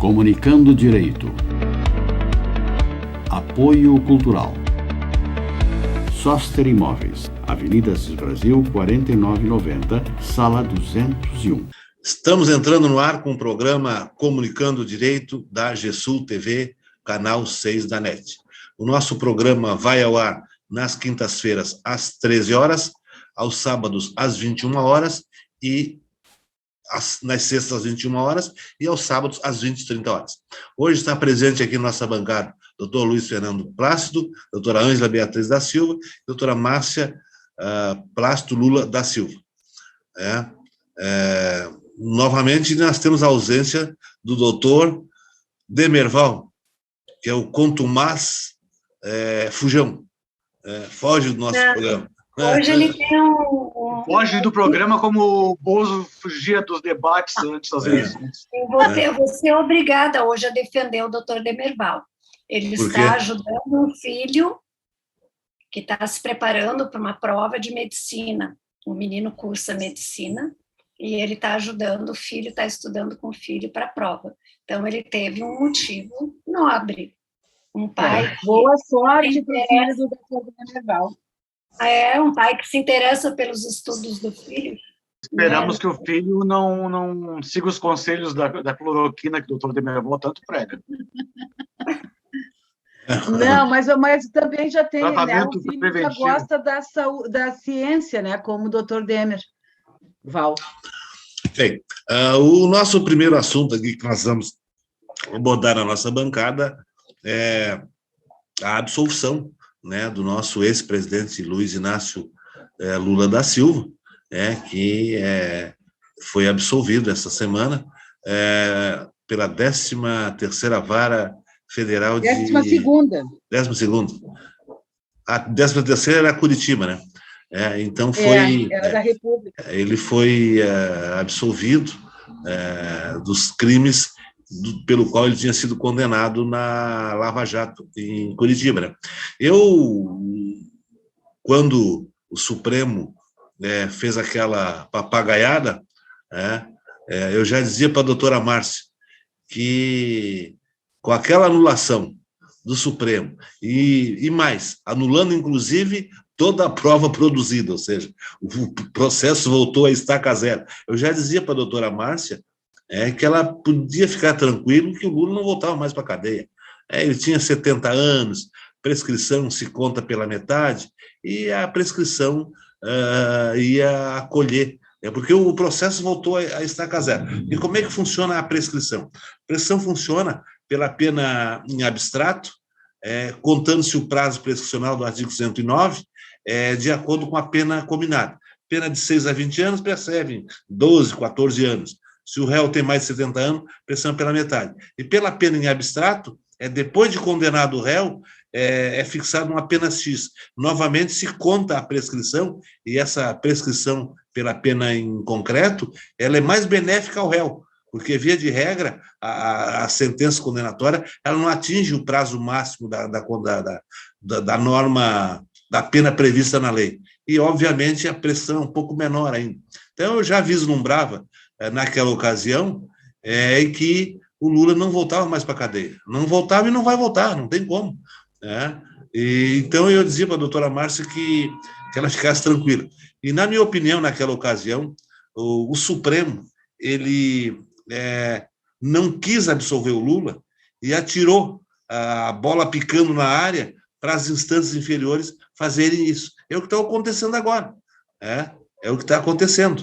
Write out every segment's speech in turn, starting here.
Comunicando Direito. Apoio Cultural. Soster Imóveis, Avenida Assis Brasil, 4990, Sala 201. Estamos entrando no ar com o programa Comunicando Direito da GESUL TV, canal 6 da NET. O nosso programa vai ao ar nas quintas-feiras às 13 horas, aos sábados às 21 horas e nas sextas às 21 horas e aos sábados às 20h30 horas. Hoje está presente aqui na nossa bancada Dr. Luiz Fernando Plácido, doutora Ângela Beatriz da Silva, doutora Márcia Plácido Lula da Silva. Novamente, nós temos a ausência do doutor Demerval, que é o contumaz fujão. Foge do nosso programa. Hoje ele tem Foge do programa como o Bozo fugia dos debates antes das eleições. Eu vou ser obrigada hoje a defender o doutor Demerval. Ele está ajudando um filho que está se preparando para uma prova de medicina. O menino cursa medicina e ele está ajudando o filho, está estudando com o filho para a prova. Então, ele teve um motivo nobre. Um pai... Boa sorte para o filho do doutor Demerval. É um pai que se interessa pelos estudos do filho. Esperamos que o filho não siga os conselhos da cloroquina que o doutor Demerval tanto prega. Não, mas também já tem, né? O filho preventivo. Já gosta da ciência, né? Como o doutor Demerval. Bem, o nosso primeiro assunto aqui que nós vamos abordar na nossa bancada é a absolvição, né, do nosso ex-presidente Luiz Inácio Lula da Silva, que foi absolvido essa semana pela 13ª Vara Federal de... 12ª. 12ª. A 13ª era Curitiba, né? Então foi... Era da República. Ele foi absolvido dos crimes pelo qual ele tinha sido condenado na Lava Jato, em Curitiba. Né? Quando o Supremo fez aquela papagaiada, eu já dizia para a doutora Márcia que com aquela anulação do Supremo e mais, anulando inclusive toda a prova produzida, ou seja, o processo voltou a estaca zero. Eu já dizia para a doutora Márcia que ela podia ficar tranquilo que o Lula não voltava mais para a cadeia. Ele tinha 70 anos, prescrição se conta pela metade, e a prescrição ia acolher, porque o processo voltou a estaca zero. E como é que funciona a prescrição? A prescrição funciona pela pena em abstrato, contando-se o prazo prescricional do artigo 109, de acordo com a pena combinada. Pena de 6 a 20 anos prescreve 12, 14 anos. Se o réu tem mais de 70 anos, pressão pela metade. E pela pena em abstrato, depois de condenado o réu, fixada uma pena X. Novamente, se conta a prescrição, e essa prescrição pela pena em concreto, ela é mais benéfica ao réu, porque, via de regra, a sentença condenatória ela não atinge o prazo máximo da norma, da pena prevista na lei. E, obviamente, a pressão é um pouco menor ainda. Então, eu já vislumbrava, naquela ocasião, em que o Lula não voltava mais para a cadeia. Não voltava e não vai voltar, não tem como. Então, eu dizia para a doutora Márcia que ela ficasse tranquila. E, na minha opinião, naquela ocasião, o Supremo ele não quis absolver o Lula e atirou a bola picando na área para as instâncias inferiores fazerem isso. É o que está acontecendo agora. É o que está acontecendo.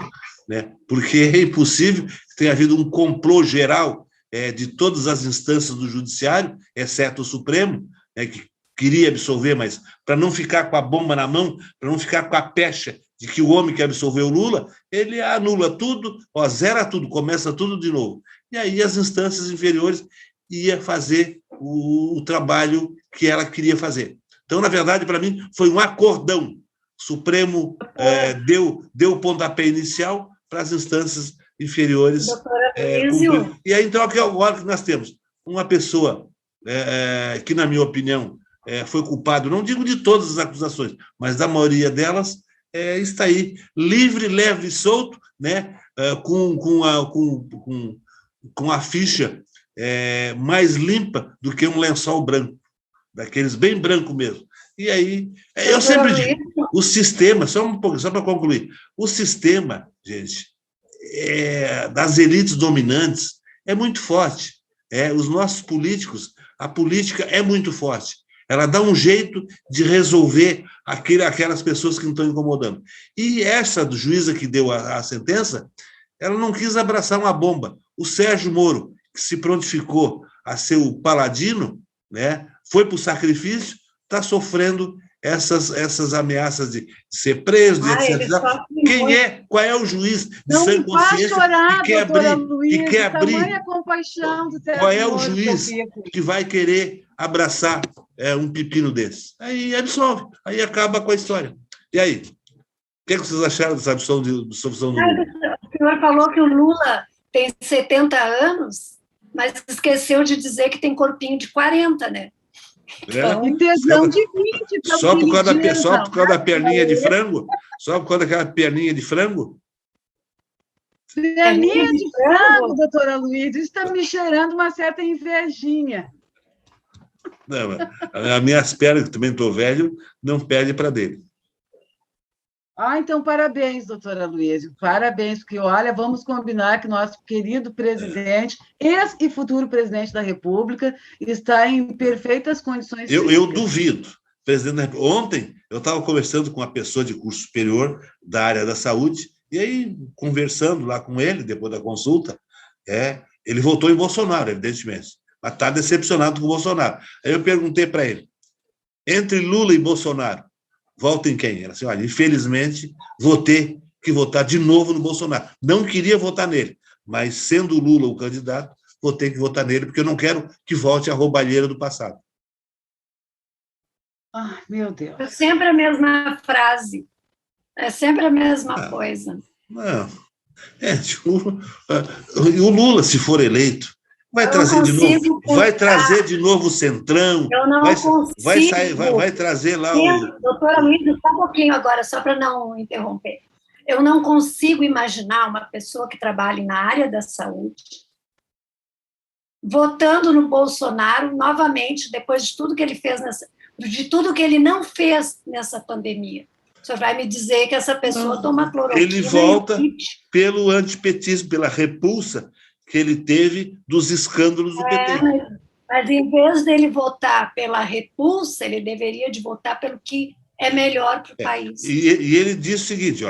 Né? Porque é impossível que tenha havido um complô geral de todas as instâncias do judiciário, exceto o Supremo, que queria absolver, mas para não ficar com a bomba na mão, para não ficar com a pecha de que o homem que absolveu o Lula, ele anula tudo, zera tudo, começa tudo de novo. E aí as instâncias inferiores iam fazer o trabalho que ela queria fazer. Então, na verdade, para mim, foi um acordão. O Supremo deu o pontapé inicial para as instâncias inferiores. E aí, então, agora que nós temos uma pessoa que, na minha opinião, foi culpado, não digo de todas as acusações, mas da maioria delas, está aí, livre, leve e solto, né, com a ficha mais limpa do que um lençol branco, daqueles bem branco mesmo. E aí, eu sempre digo, o sistema, só um pouco, só para concluir, o sistema, gente, das elites dominantes é muito forte. Os nossos políticos, a política é muito forte. Ela dá um jeito de resolver aquelas pessoas que não estão incomodando. E essa juíza que deu a sentença, ela não quis abraçar uma bomba. O Sérgio Moro, que se prontificou a ser o paladino, né, foi para o sacrifício, está sofrendo essas ameaças de ser preso, etc. Qual é o juiz de sã consciência chorar, que quer abrir? Tamanha compaixão do Sérgio Qual é o Moro, juiz que vai querer abraçar um pepino desse? Aí absolve, aí acaba com a história. E aí? O que vocês acharam dessa absolvição do Lula? O senhor falou que o Lula tem 70 anos, mas esqueceu de dizer que tem corpinho de 40, né? E tesão de 20. Só por causa da perninha de frango? Só por causa daquela perninha de frango? Perninha de frango, doutora Luísa, isso está me cheirando uma certa invejinha. Não, as minhas pernas, que também estou velho, não pede para dele. Então, parabéns, doutora Luísa, parabéns, porque, olha, vamos combinar que nosso querido presidente, ex e futuro presidente da República, está em perfeitas condições físicas. Eu duvido. Presidente da República. Ontem, eu estava conversando com uma pessoa de curso superior da área da saúde, e aí, conversando lá com ele, depois da consulta, ele votou em Bolsonaro, evidentemente, mas está decepcionado com o Bolsonaro. Aí eu perguntei para ele, entre Lula e Bolsonaro, vota em quem? Ela disse, olha, infelizmente, vou ter que votar de novo no Bolsonaro. Não queria votar nele, mas sendo o Lula o candidato, vou ter que votar nele, porque eu não quero que volte a roubalheira do passado. Meu Deus. É sempre a mesma frase. É sempre a mesma coisa. Não. O Lula, se for eleito, vai trazer de novo o Centrão, vai trazer lá Doutora Luísa, só um pouquinho agora, só para não interromper. Eu não consigo imaginar uma pessoa que trabalhe na área da saúde votando no Bolsonaro novamente, depois de tudo que ele fez de tudo que ele não fez nessa pandemia. O senhor vai me dizer que essa pessoa toma cloroquina. Ele volta pelo antipetismo, pela repulsa que ele teve dos escândalos do PT. Mas em vez dele votar pela repulsa, ele deveria de votar pelo que é melhor para o país. E ele disse o seguinte,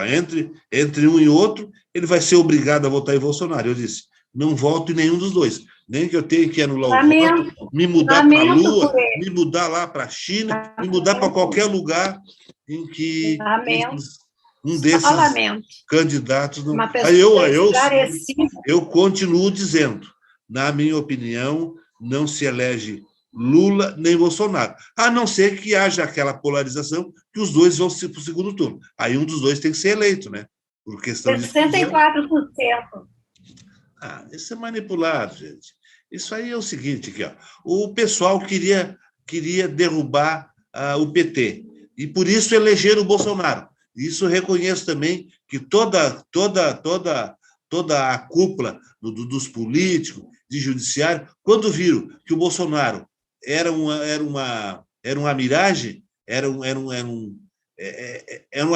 entre um e outro, ele vai ser obrigado a votar em Bolsonaro. Eu disse, não voto em nenhum dos dois. Nem que eu tenha que anular o voto, me mudar para a Lua, me mudar lá para a China, me mudar para qualquer lugar em que um desses candidatos... Não... Eu continuo dizendo, na minha opinião, não se elege Lula nem Bolsonaro, a não ser que haja aquela polarização que os dois vão para o segundo turno. Aí um dos dois tem que ser eleito, né? Por questão 64%. Isso é manipulado, gente. Isso aí é o seguinte, aqui, ó. O pessoal queria derrubar o PT, e por isso elegeram o Bolsonaro. Isso eu reconheço também que toda a cúpula dos políticos, de judiciário, quando viram que o Bolsonaro era uma miragem, era uma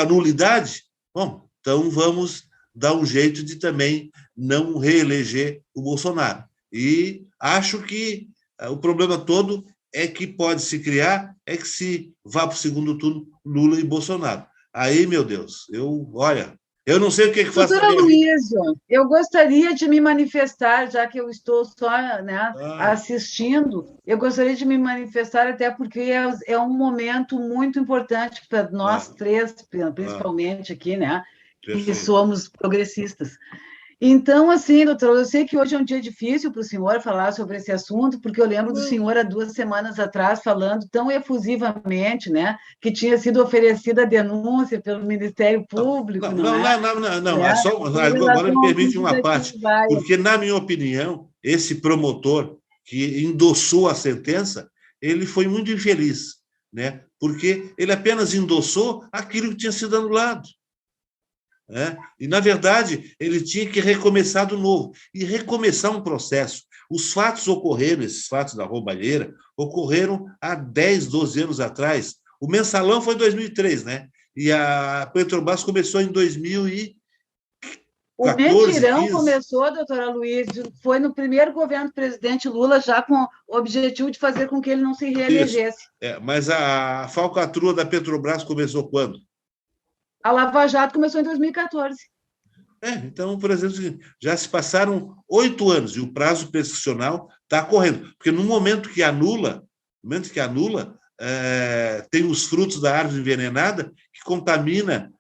nulidade, bom, então vamos dar um jeito de também não reeleger o Bolsonaro. E acho que o problema todo é que pode se criar, é que se vá para o segundo turno Lula e Bolsonaro. Aí, meu Deus, eu não sei o que faço. Doutora Luísa, eu gostaria de me manifestar, já que eu estou só assistindo, eu gostaria de me manifestar, até porque é um momento muito importante para nós três, principalmente aqui, né? Que somos progressistas. Então, assim, doutora, eu sei que hoje é um dia difícil para o senhor falar sobre esse assunto, porque eu lembro do senhor há 2 semanas atrás falando tão efusivamente, né, que tinha sido oferecida a denúncia pelo Ministério Público. Agora me permite uma parte, porque, na minha opinião, esse promotor que endossou a sentença, ele foi muito infeliz, né, porque ele apenas endossou aquilo que tinha sido anulado. E, na verdade, ele tinha que recomeçar do novo. E recomeçar um processo Os fatos ocorreram, esses fatos da roubalheira, ocorreram há 10, 12 anos atrás. O mensalão foi em 2003, né? E a Petrobras começou em 2014, O mentirão 15. começou, doutora Luiz, foi no primeiro governo do presidente Lula, já com o objetivo de fazer com que ele não se reelegesse. Mas a falcatrua da Petrobras começou quando? A Lava Jato começou em 2014. Então, por exemplo, já se passaram 8 anos e o prazo prescricional está correndo. Porque no momento que anula, tem os frutos da árvore envenenada que contamina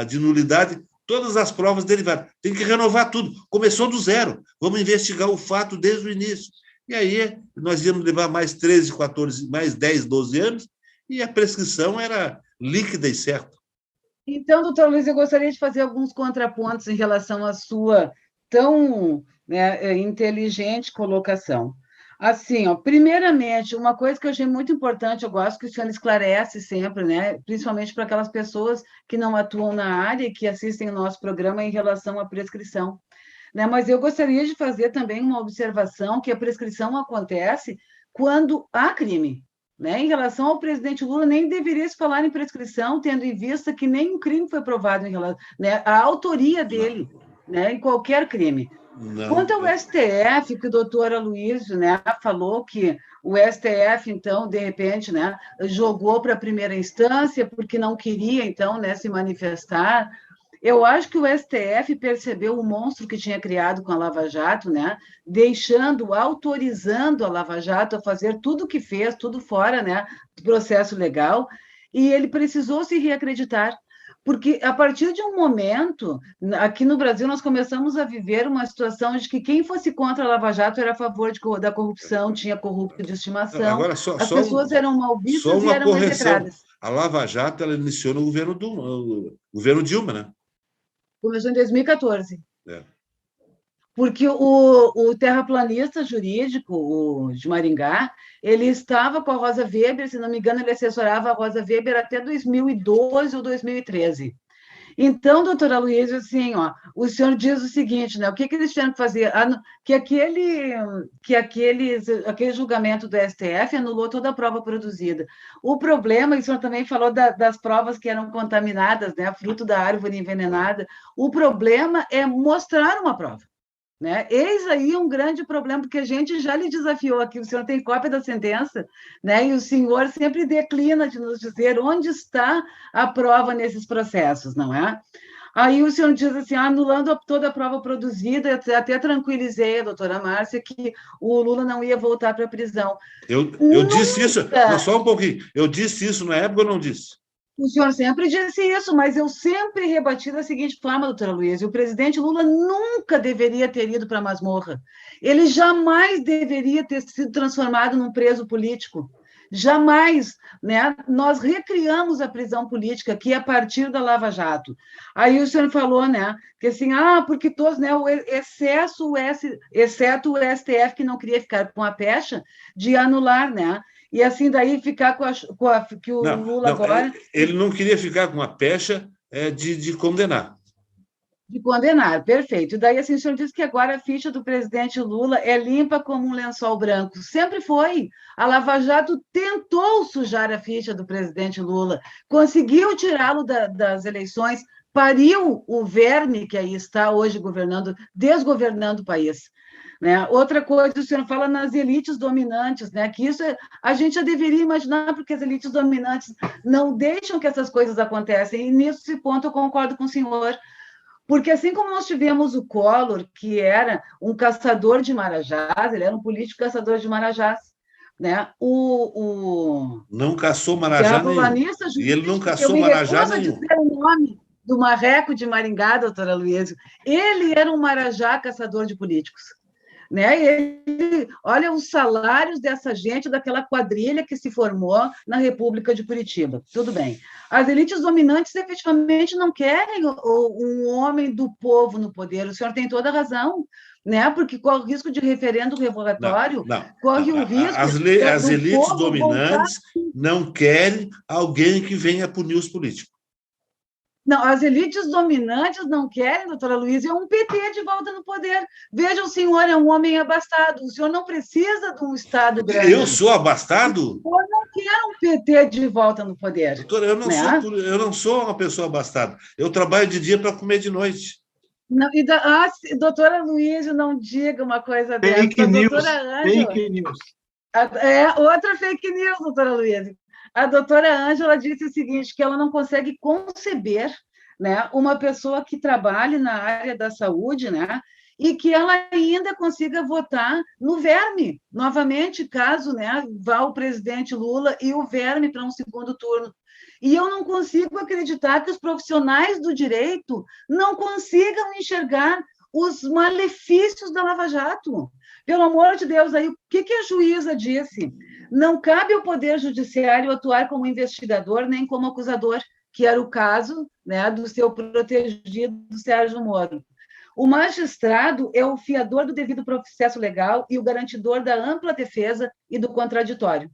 de nulidade todas as provas derivadas. Tem que renovar tudo. Começou do zero. Vamos investigar o fato desde o início. E aí nós íamos levar mais 13, 14, mais 10, 12 anos e a prescrição era líquida e certa. Então, doutor Luiz, eu gostaria de fazer alguns contrapontos em relação à sua tão inteligente colocação. Assim, primeiramente, uma coisa que eu achei muito importante, eu gosto que o senhor esclarece sempre, né, principalmente para aquelas pessoas que não atuam na área e que assistem o nosso programa em relação à prescrição. Né? Mas eu gostaria de fazer também uma observação que a prescrição acontece quando há crime. Né? Em relação ao presidente Lula, nem deveria se falar em prescrição, tendo em vista que nenhum crime foi provado em relação à autoria dele, né, em qualquer crime. Não. Quanto ao STF, que o doutor Aloysio, né, falou que o STF, então, de repente, né, jogou para a primeira instância porque não queria, então, né, se manifestar. Eu acho que o STF percebeu o monstro que tinha criado com a Lava Jato, né? Autorizando a Lava Jato a fazer tudo o que fez, tudo fora, né, do processo legal, e ele precisou se reacreditar, porque a partir de um momento, aqui no Brasil, nós começamos a viver uma situação de que quem fosse contra a Lava Jato era a favor da corrupção, tinha corrupto de estimação, agora, as pessoas eram mal vistas e eram execradas. A Lava Jato, ela iniciou no governo Dilma, né? Começou em 2014. Porque o terraplanista jurídico, o de Maringá, ele estava com a Rosa Weber, se não me engano, ele assessorava a Rosa Weber até 2012 ou 2013. Então, doutora Luísa, assim, o senhor diz o seguinte, né? O que eles tiveram que fazer? Que aquele julgamento do STF anulou toda a prova produzida. O problema, e o senhor também falou das provas que eram contaminadas, né? Fruto da árvore envenenada. O problema é mostrar uma prova. Né? Eis aí um grande problema, porque a gente já lhe desafiou aqui, o senhor tem cópia da sentença, né? E o senhor sempre declina de nos dizer onde está a prova nesses processos, não é? Aí o senhor diz assim, anulando toda a prova produzida, até tranquilizei a doutora Márcia que o Lula não ia voltar para a prisão. Eu disse isso, não, só um pouquinho, eu disse isso na época ou não disse? O senhor sempre disse isso, mas eu sempre rebati da seguinte forma, doutora Luísa, o presidente Lula nunca deveria ter ido para a masmorra. Ele jamais deveria ter sido transformado num preso político. Jamais, né? Nós recriamos a prisão política aqui a partir da Lava Jato. Aí o senhor falou, né, que assim, porque todos, né, exceto o STF que não queria ficar com a pecha de anular, né? E assim, daí ficar que o Lula agora... Ele não queria ficar com a pecha de condenar. De condenar, perfeito. E daí, assim, o senhor disse que agora a ficha do presidente Lula é limpa como um lençol branco. Sempre foi. A Lava Jato tentou sujar a ficha do presidente Lula, conseguiu tirá-lo das eleições, pariu o verme que aí está hoje desgovernando o país. Né? Outra coisa, o senhor fala nas elites dominantes, né? Que isso a gente já deveria imaginar, porque as elites dominantes não deixam que essas coisas aconteçam, e nesse ponto eu concordo com o senhor, porque assim como nós tivemos o Collor, que era um caçador de marajás, ele era um político caçador de marajás, né? Não caçou marajá nenhum. E ele não caçou marajá nenhum. O nome do marreco de Maringá, doutora Luísa, ele era um marajá caçador de políticos. Né? Olha os salários dessa gente, daquela quadrilha que se formou na República de Curitiba. Tudo bem. As elites dominantes efetivamente não querem um homem do povo no poder. O senhor tem toda a razão, né? Porque corre o risco de referendo revogatório, corre o risco... As elites dominantes não querem alguém que venha punir os políticos. Não, as elites dominantes não querem, doutora Luísa, um PT de volta no poder. Veja, o senhor é um homem abastado, o senhor não precisa de um Estado grande. Eu sou abastado? O senhor não quer um PT de volta no poder. Doutora, eu não sou uma pessoa abastada. Eu trabalho de dia para comer de noite. Não, doutora Luísa, não diga uma coisa dessa. Fake news, doutora Ângela, fake news. Outra fake news, doutora Luísa. A doutora Ângela disse o seguinte, que ela não consegue conceber, né, uma pessoa que trabalhe na área da saúde, né, e que ela ainda consiga votar no verme, novamente, caso, né, vá o presidente Lula e o verme para um segundo turno. E eu não consigo acreditar que os profissionais do direito não consigam enxergar os malefícios da Lava Jato. Pelo amor de Deus, aí, o que a juíza disse? Não cabe ao Poder Judiciário atuar como investigador nem como acusador, que era o caso, né, do seu protegido Sérgio Moro. O magistrado é o fiador do devido processo legal e o garantidor da ampla defesa e do contraditório.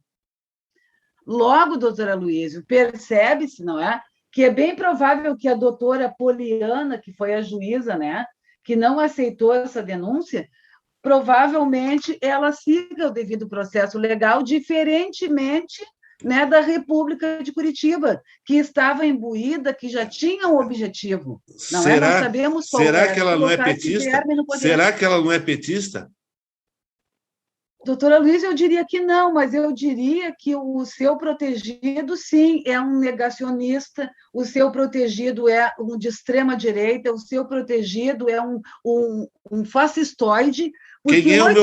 Logo, doutora Luísa, percebe-se, não é, que é bem provável que a doutora Poliana, que foi a juíza, né, que não aceitou essa denúncia, provavelmente ela siga o devido processo legal, diferentemente, né, da República de Curitiba, que estava imbuída, que já tinha um objetivo. Não é? Nós sabemos qual será que ela não é petista? Será que ela não é petista? Doutora Luísa, eu diria que não, mas eu diria que o seu protegido, sim, é um negacionista, o seu protegido é um de extrema-direita, o seu protegido é um fascistoide, porque quem é o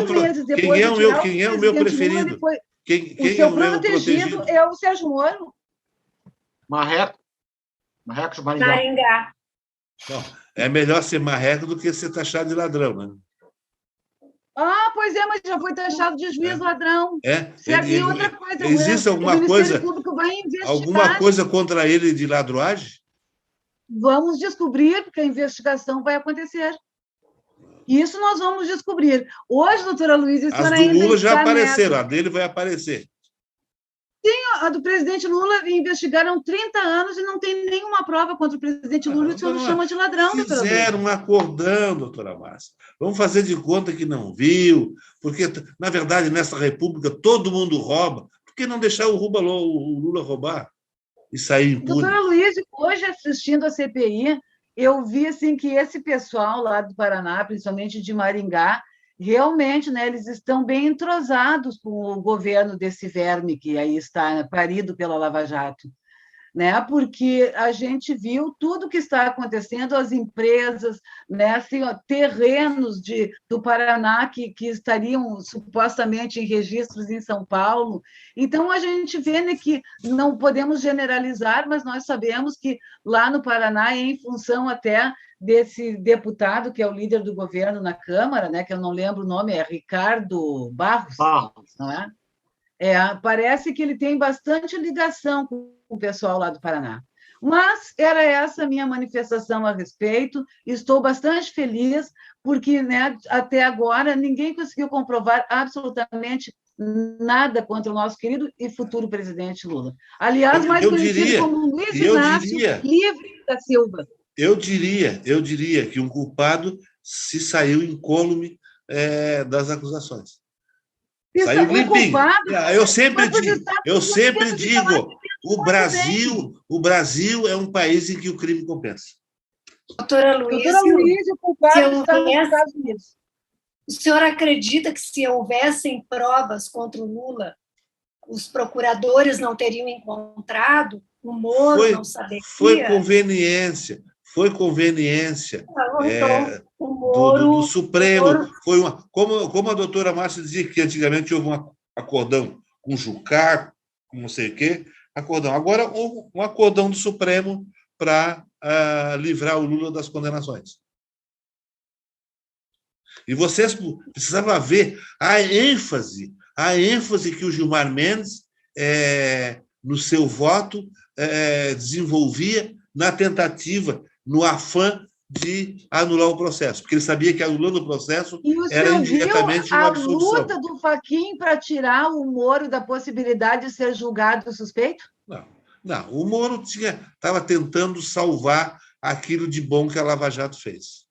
meu preferido? O seu protegido é o Sérgio Moro. Marreco de Maringá. Maringá. Não, é melhor ser marreco do que ser taxado de ladrão, né? Ah, pois é, mas já foi taxado de juiz ladrão. E outra coisa, existe alguma coisa contra ele de ladruagem? Vamos descobrir, porque a investigação vai acontecer. Isso nós vamos descobrir. Hoje, doutora Luísa, as do Lula já apareceram, a dele vai aparecer. Sim, a do presidente Lula investigaram 30 anos e não tem nenhuma prova contra o presidente Lula, e o senhor não chama de ladrão, doutora Luísa. Fizeram um acordão, doutora Márcia. Vamos fazer de conta que não viu, porque, na verdade, nessa república todo mundo rouba. Por que não deixar o Lula roubar e sair impune? Doutora Luísa, hoje, assistindo a CPI, eu vi assim, que esse pessoal lá do Paraná, principalmente de Maringá, realmente, né, eles estão bem entrosados com o governo desse verme que aí está parido pela Lava Jato, né? Porque a gente viu tudo que está acontecendo, as empresas, né, assim, terrenos do Paraná que estariam supostamente em registros em São Paulo. Então, a gente vê, né, que não podemos generalizar, mas nós sabemos que lá no Paraná, em função até desse deputado, que é o líder do governo na Câmara, né, que eu não lembro o nome, é Ricardo Barros, não é? Parece que ele tem bastante ligação com o pessoal lá do Paraná. Mas era essa a minha manifestação a respeito, estou bastante feliz, porque, né, até agora ninguém conseguiu comprovar absolutamente nada contra o nosso querido e futuro presidente Lula. Aliás, mais conhecido como Luiz Inácio Livre da Silva. Eu diria que um culpado se saiu incólume das acusações. Saiu limpinho. Eu sempre digo, o Brasil é um país em que o crime compensa. Doutora Luísa, o culpado está nos Estados Unidos. O senhor acredita que se houvessem provas contra o Lula, os procuradores não teriam encontrado, o Moro não saberia? Foi conveniência. Do Supremo. Foi como a doutora Márcia dizia que antigamente houve um acordão com o Jucá, com não sei o quê, acordão. Agora houve um acordão do Supremo para livrar o Lula das condenações. E vocês precisavam ver a ênfase que o Gilmar Mendes, no seu voto, desenvolvia na tentativa, no afã de anular o processo, porque ele sabia que anulando o processo era indiretamente uma absolução. A luta do Fachin para tirar o Moro da possibilidade de ser julgado suspeito? Não, o Moro estava tentando salvar aquilo de bom que a Lava Jato fez.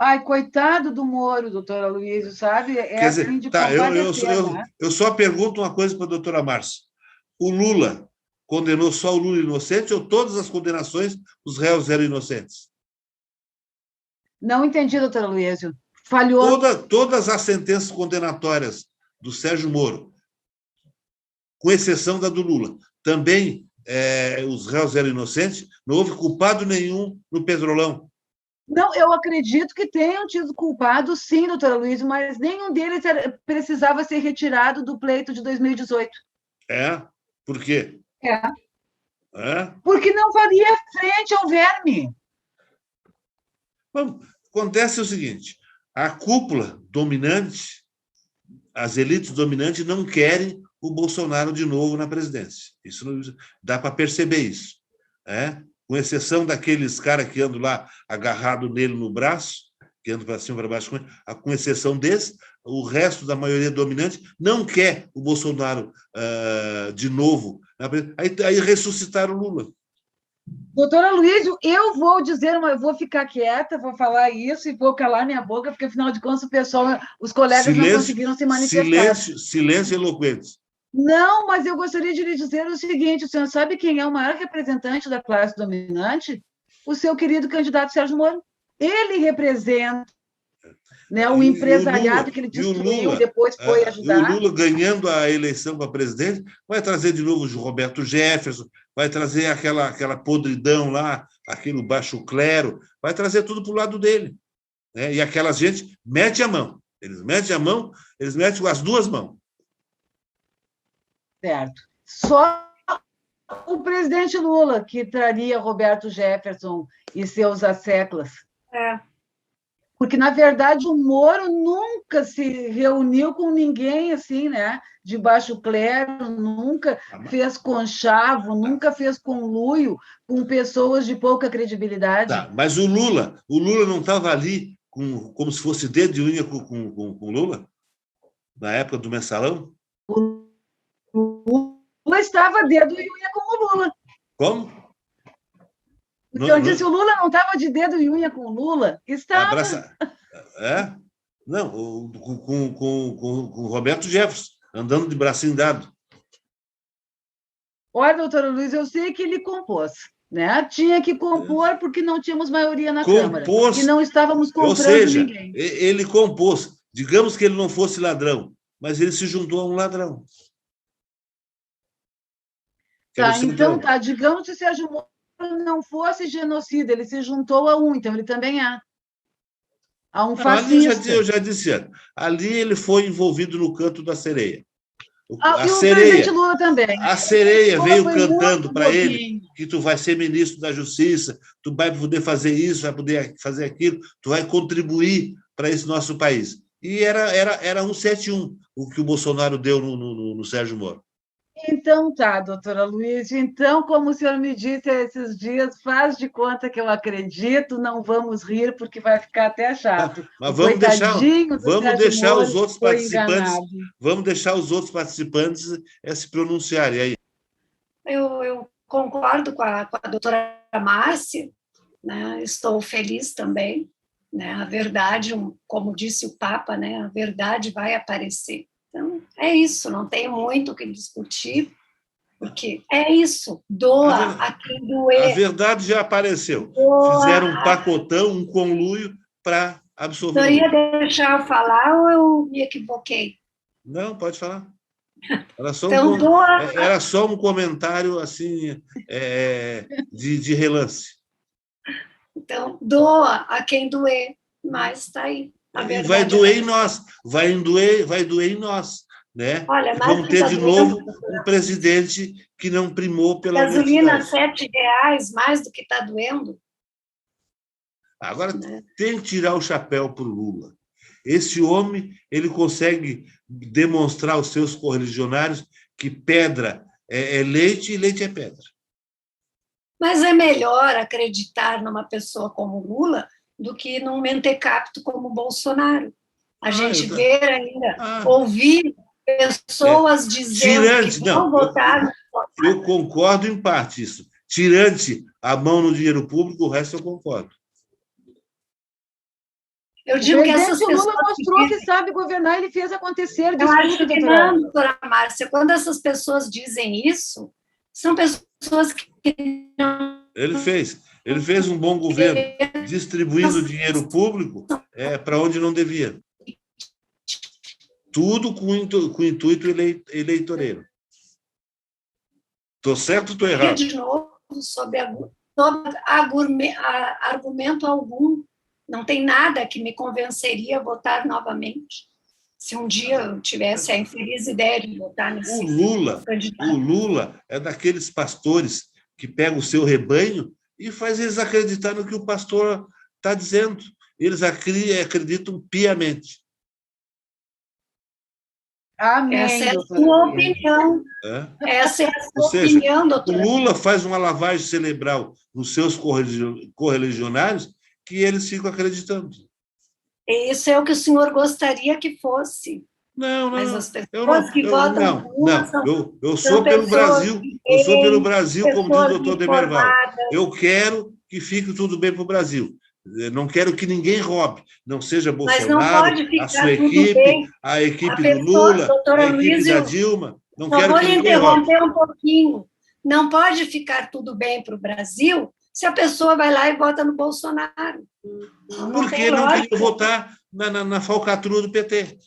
Ai, coitado do Moro, doutora Luísa, sabe? Quer dizer, assim de tá, compadecer, né? eu só pergunto uma coisa para a doutora Márcia. O Lula condenou só o Lula inocente ou todas as condenações os réus eram inocentes? Não entendi, doutora Luísa. Falhou. Todas as sentenças condenatórias do Sérgio Moro, com exceção da do Lula, também os réus eram inocentes, não houve culpado nenhum no Petrolão. Não, eu acredito que tenham tido culpado, sim, doutora Luísa, mas nenhum deles precisava ser retirado do pleito de 2018. Por quê? Porque não faria frente ao verme. Bom, acontece o seguinte, a cúpula dominante, as elites dominantes não querem o Bolsonaro de novo na presidência. Isso não, dá para perceber isso. Com exceção daqueles caras que andam lá agarrado nele no braço, que andam para cima e para baixo, com exceção desse, o resto da maioria dominante não quer o Bolsonaro de novo. Aí ressuscitaram o Lula. Doutora Luísa, eu vou dizer, eu vou ficar quieta, vou falar isso e vou calar minha boca, porque, afinal de contas, os colegas não conseguiram se manifestar. Silêncio eloquente. Não, mas eu gostaria de lhe dizer o seguinte: o senhor sabe quem é o maior representante da classe dominante? O seu querido candidato Sérgio Moro. Ele representa, né, o empresariado que ele destruiu e depois foi ajudar. E o Lula, ganhando a eleição para presidente, vai trazer de novo o Roberto Jefferson, vai trazer aquela podridão lá, aquele baixo clero, vai trazer tudo para o lado dele. Né? E aquela gente mete a mão. Eles metem com as duas mãos. Certo. Só o presidente Lula que traria Roberto Jefferson e seus asseclas. Porque, na verdade, o Moro nunca se reuniu com ninguém assim, né? De baixo clero, nunca fez conchavo, nunca fez conluio com pessoas de pouca credibilidade. Tá, mas o Lula não estava ali como se fosse dedo de unha com o Lula? Na época do mensalão? O Lula estava dedo e unha com o Lula. Como? Eu disse, o Lula não estava de dedo e unha com o Lula? Estava. Não, com o Roberto Jefferson, andando de bracinho dado. Olha, doutora Luiz, eu sei que ele compôs, né? Tinha que compor porque não tínhamos maioria na Câmara. E não estávamos comprando ninguém. Ele compôs. Digamos que ele não fosse ladrão, mas ele se juntou a um ladrão. Tá, então tá. Digamos que o Sérgio Moro não fosse genocida, ele se juntou a um, então ele também é. A um fascista. Eu já disse antes. Ali ele foi envolvido no canto da sereia. E o presidente Lula também. A sereia veio cantando para ele que tu vai ser ministro da Justiça, tu vai poder fazer isso, vai poder fazer aquilo, tu vai contribuir para esse nosso país. E era 171 o que o Bolsonaro deu no Sérgio Moro. Então tá, doutora Luiz. Então, como o senhor me disse esses dias, faz de conta que eu acredito, não vamos rir, porque vai ficar até chato. Mas vamos deixar os outros participantes se pronunciarem aí. Eu concordo com a doutora Márcia, né? Estou feliz também. Né? A verdade, como disse o Papa, né? A verdade vai aparecer. Então, é isso, não tem muito o que discutir, porque é isso, doa a quem doer. A verdade já apareceu. Fizeram um pacotão, um conluio para absorver. Você ia deixar eu falar ou eu me equivoquei? Não, pode falar. Era só um comentário assim, de relance. Então, doa a quem doer, mas está aí. E vai doer em nós, vai doer em nós, né? Olha, vamos ter de novo um presidente que não primou pela gasolina R$7, mais do que está doendo. Agora, tem que tirar o chapéu para o Lula. Esse homem, ele consegue demonstrar aos seus correligionários que pedra é leite e leite é pedra. Mas é melhor acreditar numa pessoa como Lula do que num mentecapto como Bolsonaro. A gente vê ainda, ouvir pessoas dizendo que vão votar no Eu concordo em parte isso. Tirante a mão no dinheiro público, o resto eu concordo. Eu digo que essas O pessoas... Lula mostrou que sabe governar, ele fez acontecer. Eu acho que não, doutora Márcia, quando essas pessoas dizem isso, são pessoas que não... Ele fez um bom governo, distribuindo dinheiro público para onde não devia. Tudo com intuito eleitoreiro. Estou certo ou estou errado? De novo, sobre argumento algum. Não tem nada que me convenceria a votar novamente. Se um dia eu tivesse a infeliz ideia de votar nesse candidato. O Lula é daqueles pastores que pegam o seu rebanho e faz eles acreditar no que o pastor está dizendo. Eles acreditam piamente. Amém, essa é a sua opinião. Essa é a sua opinião, doutora. O Lula faz uma lavagem cerebral nos seus correligionários que eles ficam acreditando. Isso é o que o senhor gostaria que fosse. Não. Mas as pessoas que votam eu sou pelo Brasil. Eu sou pelo Brasil, como diz o doutor Demerval. Eu quero que fique tudo bem para o Brasil. Eu não quero que ninguém roube. Não seja Bolsonaro, a sua equipe, a equipe do Lula, a equipe da Dilma. Não quero que ninguém roube. Vou lhe interromper um pouquinho. Não pode ficar tudo bem para o Brasil se a pessoa vai lá e vota no Bolsonaro. Porque não queria votar na falcatrua do PT.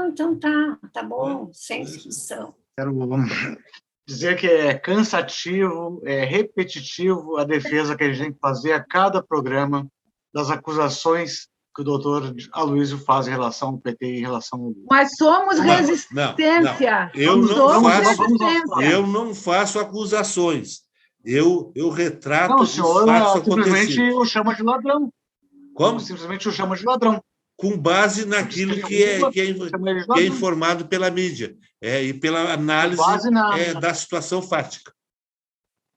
Então tá bom, sem discussão. Quero dizer que é cansativo, é repetitivo a defesa que a gente tem que fazer a cada programa das acusações que o doutor Aloysio faz em relação ao PT e em relação ao Lula. Mas somos resistência. Eu não faço acusações. Eu retrato os fatos simplesmente acontecidos. o chama de ladrão. Como? Simplesmente o chama de ladrão. Com base naquilo que é informado pela mídia e pela análise da situação fática.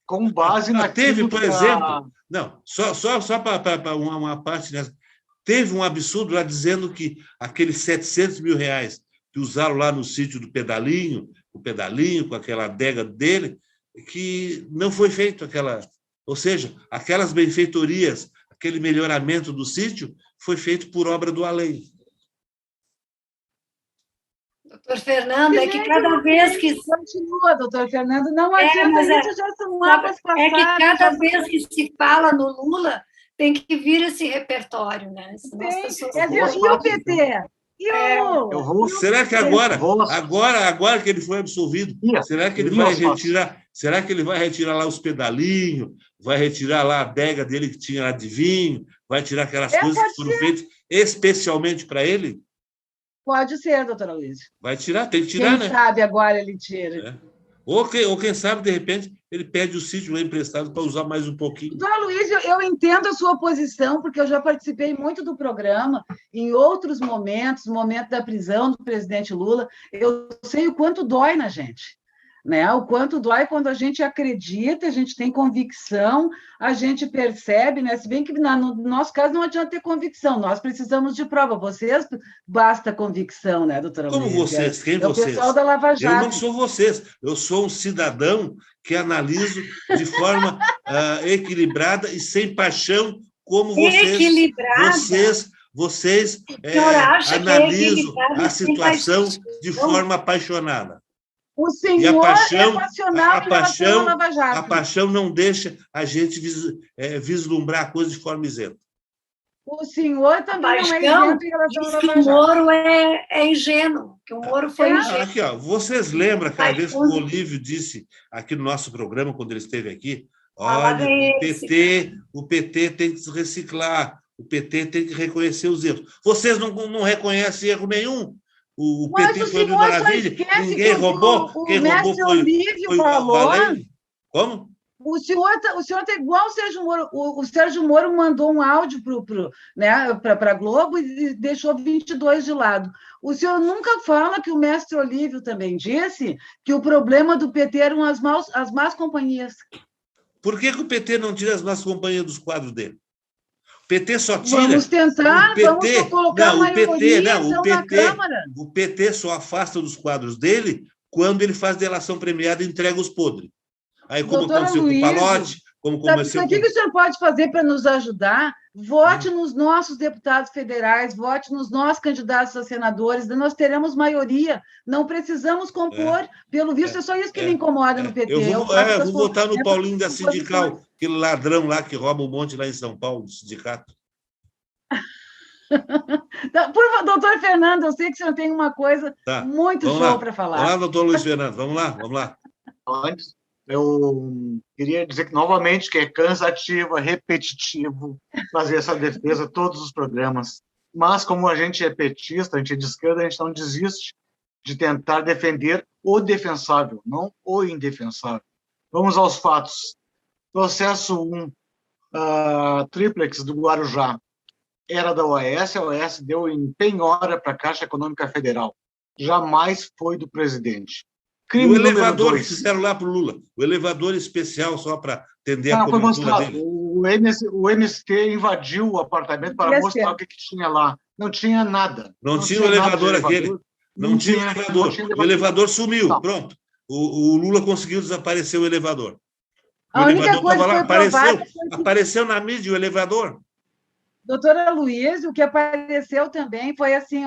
Com base naquilo teve, por exemplo... Não, só para uma parte nessa. Teve um absurdo lá dizendo que aqueles 700 mil reais que usaram lá no sítio do Pedalinho, com aquela adega dele, que não foi feito ou seja, aquelas benfeitorias, aquele melhoramento do sítio foi feito por obra do além. Doutor Fernando, é que cada vez que... Continua, doutor Fernando, não adianta, isso já são águas passadas. É que cada vez que se fala no Lula, tem que vir esse repertório, né? E o PT? Será que agora que ele foi absolvido, será que ele vai retirar lá os pedalinhos, vai retirar lá a adega dele que tinha lá de vinho, vai tirar aquelas coisas que foram feitas especialmente para ele? Pode ser, doutora Aloysio. Vai tirar, tem que tirar, Quem sabe agora ele tira. Ou quem sabe, de repente, ele pede o sítio lá emprestado para usar mais um pouquinho. Doutora Aloysio, eu entendo a sua posição, porque eu já participei muito do programa, em outros momentos, no momento da prisão do presidente Lula, eu sei o quanto dói na gente. Né? O quanto dói quando a gente acredita, a gente tem convicção, a gente percebe, né? Se bem que no nosso caso não adianta ter convicção, nós precisamos de prova. Vocês, basta convicção, né, doutora Como Aloysio? vocês? Quem vocês? O pessoal da Lava Jato. Eu não sou vocês, eu sou um cidadão que analiso de forma equilibrada e sem paixão, como vocês analisam a situação de forma apaixonada. O senhor é passional em relação à Lava Jato. A paixão não deixa a gente vislumbrar a coisa de forma isenta. O senhor também não é isento em relação à Lava Jato. O Moro é ingênuo, que o Moro foi ingênuo. Aqui, vocês lembram aquela vez que o Olívio disse aqui no nosso programa, quando ele esteve aqui, olha, o PT tem que se reciclar, o PT tem que reconhecer os erros. Vocês não reconhecem erro nenhum. O PT foi do maravilha, ninguém roubou. Quem roubou foi o Valente. Como? O senhor está igual o Sérgio Moro. O Sérgio Moro mandou um áudio para a Globo e deixou 22 de lado. O senhor nunca fala que o mestre Olívio também disse que o problema do PT eram as más companhias. Por que o PT não tira as más companhias dos quadros dele? O PT só tira... Vamos tentar, vamos colocar a maioria na Câmara. O PT só afasta dos quadros dele quando ele faz delação premiada e entrega os podres. Aí, como Doutora aconteceu com o Luísio, Palotti, como sabe aconteceu o que com... o senhor pode fazer para nos ajudar? Vote nos nossos deputados federais, vote nos nossos candidatos a senadores, nós teremos maioria, não precisamos compor, pelo visto, é só isso que lhe incomoda no PT. Eu vou votar no Paulinho da Sindical, aquele ladrão lá que rouba um monte lá em São Paulo, do sindicato. Doutor Fernando, eu sei que o senhor tem uma coisa muito show para falar. Vamos lá, doutor Luiz Fernando, vamos lá. Antes, eu queria dizer que, novamente, que é cansativo, é repetitivo fazer essa defesa, todos os programas. Mas, como a gente é petista, a gente é de esquerda, a gente não desiste de tentar defender o defensável, não o indefensável. Vamos aos fatos. Processo 1, triplex do Guarujá, era da OAS, a OAS deu em penhora para a Caixa Econômica Federal. Jamais foi do presidente. Crime e o elevador que fizeram lá para o Lula, o elevador especial só para atender a cobertura dele. O MST invadiu o apartamento para mostrar o que tinha lá. Não tinha nada. Não tinha o elevador aquele. Não tinha o elevador. O elevador sumiu, pronto. O Lula conseguiu desaparecer o elevador. O elevador estava lá, apareceu na mídia o elevador. Doutora Luísa, o que apareceu também foi assim,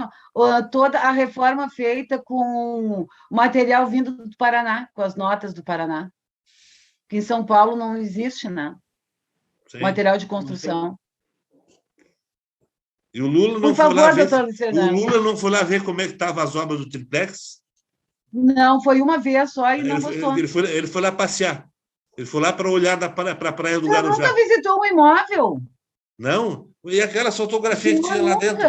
toda a reforma feita com o material vindo do Paraná, com as notas do Paraná. Que em São Paulo não existe, né? Sim. Material de construção. E o Lula não foi lá ver. O Lula não foi lá ver como é que estavam as obras do triplex? Não, foi uma vez só e não gostou. Ele foi lá passear. Ele foi lá para olhar para a praia do Guarujá. Você nunca visitou um imóvel? Não? E aquela fotografia que tinha lá dentro?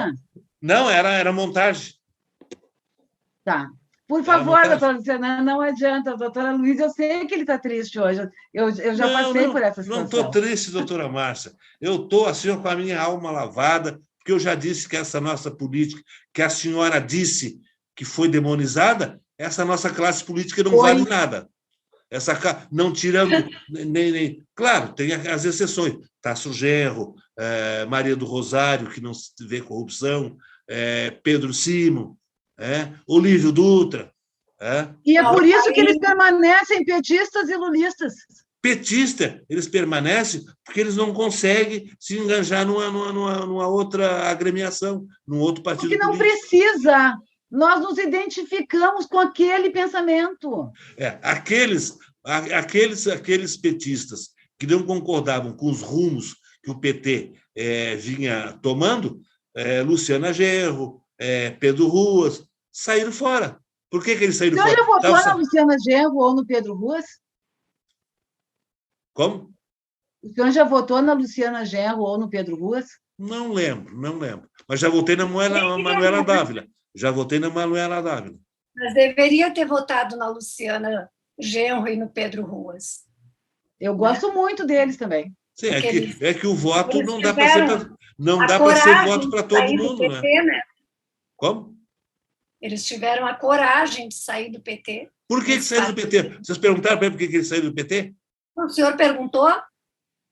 Não, era montagem. Tá. Por favor, doutora Luciana, não adianta. Doutora Luísa, eu sei que ele está triste hoje. Eu já passei por essa situação. Não estou triste, doutora Márcia. Eu estou assim, com a minha alma lavada, porque eu já disse que essa nossa política, que a senhora disse que foi demonizada, essa nossa classe política não vale nada. Não tirando nem. Claro, tem as exceções. Tasso Genro, Maria do Rosário, que não se vê corrupção, Pedro Simo, Olívio Dutra. E é por isso que eles permanecem petistas e lulistas. Petista, eles permanecem porque eles não conseguem se enganjar numa outra agremiação, num outro partido político. Porque não precisa. Nós nos identificamos com aquele pensamento. Aqueles petistas que não concordavam com os rumos que o PT vinha tomando, Luciana Genro, Pedro Ruas, saíram fora. Por que eles saíram fora? Você já votou na Luciana Genro ou no Pedro Ruas? Como? O senhor já votou na Luciana Genro ou no Pedro Ruas? Não lembro. Mas já votei na Manuela Dávila. Mas deveria ter votado na Luciana Genro e no Pedro Ruas. Eu gosto muito deles também. Sim, é que o voto não dá para ser voto para todo mundo, PT, né? Como? Eles tiveram a coragem de sair do PT. Por que saíram do PT? Vocês perguntaram para ele por que eles saíram do PT? O senhor perguntou?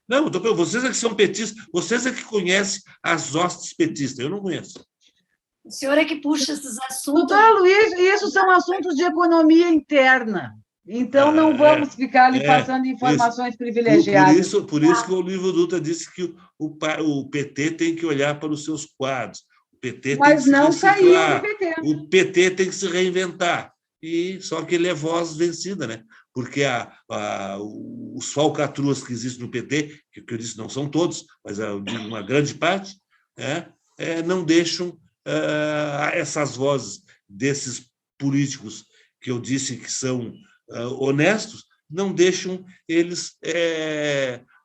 Não, vocês é que são petistas, vocês é que conhecem as hostes petistas, eu não conheço. O senhor é que puxa esses assuntos. Doutora Luiz, isso são assuntos de economia interna. Então, não vamos ficar ali passando informações privilegiadas. Por isso que o Olívio Dutra disse que o PT tem que olhar para os seus quadros. O PT Mas tem que não se reciclar. Saiu do PT. O PT tem que se reinventar. Só que ele é voz vencida, né? Porque os falcatruas que existem no PT, que eu disse não são todos, mas uma grande parte, não deixam essas vozes desses políticos que eu disse que são honestos, não deixam eles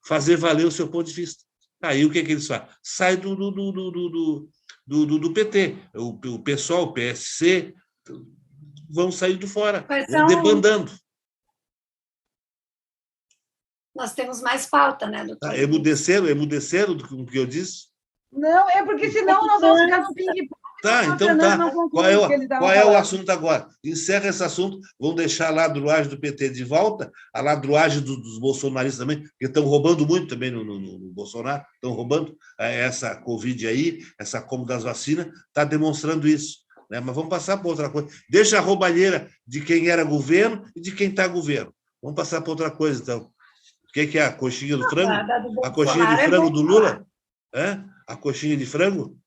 fazer valer o seu ponto de vista. Aí o que eles fazem? Sai do PT. O pessoal, o PSC, vão sair de fora, vão debandando. Nós temos mais pauta, né, doutor? Emudeceram do que eu disse? Não, é porque senão nós vamos ficar no ping-pong. Tá, então tá. Qual é o assunto agora? Encerra esse assunto, vamos deixar a ladruagem do PT de volta, a ladruagem dos bolsonaristas também, que estão roubando muito também no Bolsonaro, estão roubando essa Covid aí, essa como das vacinas, está demonstrando isso. né? Mas vamos passar para outra coisa. Deixa a roubalheira de quem era governo e de quem está governo. Vamos passar para outra coisa, então. O que é a coxinha do frango? A coxinha de frango do Lula? A coxinha de frango?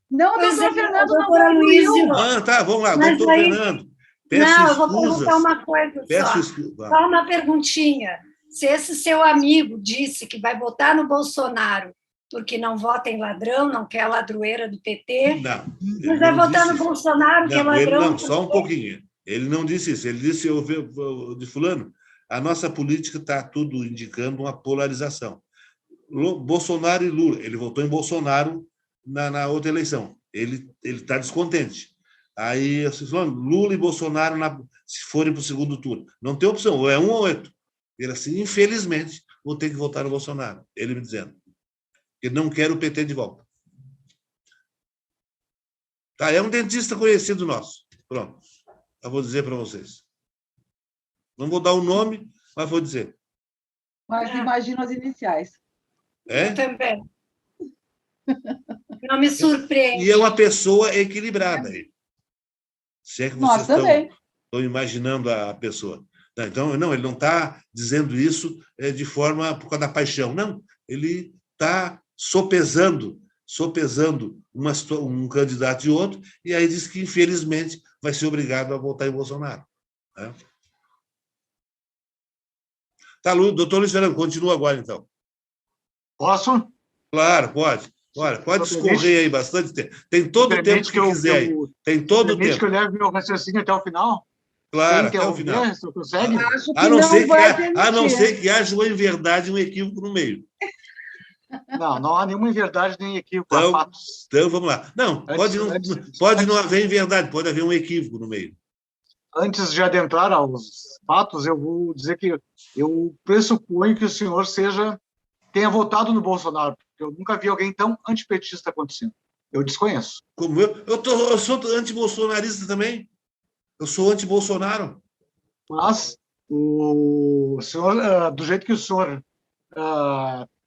Não, Pois doutor Fernando não doutor Aloysio. Tá, vamos lá, Mas doutor aí- Fernando. Peço Não, eu excusas. vou perguntar uma coisa Peço só. excusas. Só uma perguntinha. Se esse seu amigo disse que vai votar no Bolsonaro porque não vota em ladrão, não quer a ladroeira do PT, Não. mas vai votar no Bolsonaro, que é Não, ele ladrão. não, só um pouquinho. Ele não disse isso. Ele disse, de fulano, a nossa política está tudo indicando uma polarização. Bolsonaro e Lula. Ele votou em Bolsonaro na outra eleição. Ele está descontente. Aí, Lula e Bolsonaro, se forem para o segundo turno. Não tem opção, ou é um ou outro. Ele assim, infelizmente, vou ter que votar no Bolsonaro. Ele me dizendo. Que não quer o PT de volta. Tá, é um dentista conhecido nosso. Pronto. Eu vou dizer para vocês. Não vou dar o nome, mas vou dizer. Mas imagino as iniciais. Eu também. Não me surpreende. E é uma pessoa equilibrada. Se é que vocês estão imaginando a pessoa. Então, não, ele não está dizendo isso de forma por causa da paixão. Não, ele está sopesando um candidato e outro, e aí diz que, infelizmente, vai ser obrigado a votar em Bolsonaro. Né? Tá, doutor Luiz Fernando, continua agora, então. Posso? Claro, pode. Olha, pode discorrer aí bastante tempo. Tem todo o tempo que quiser. Tem todo o tempo. Que eu leve meu raciocínio até o final? Claro, até o final. Você consegue? A não ser que haja uma inverdade e um equívoco no meio. Não há nenhuma inverdade nem equívoco. Então, vamos lá. Não, pode não haver inverdade, pode haver um equívoco no meio. Antes de adentrar aos fatos, eu vou dizer que eu pressuponho que o senhor tenha votado no Bolsonaro, porque eu nunca vi alguém tão antipetista quanto o senhor. Eu desconheço. Como eu? Eu sou antibolsonarista também. Eu sou anti-Bolsonaro. Mas o senhor, do jeito que o senhor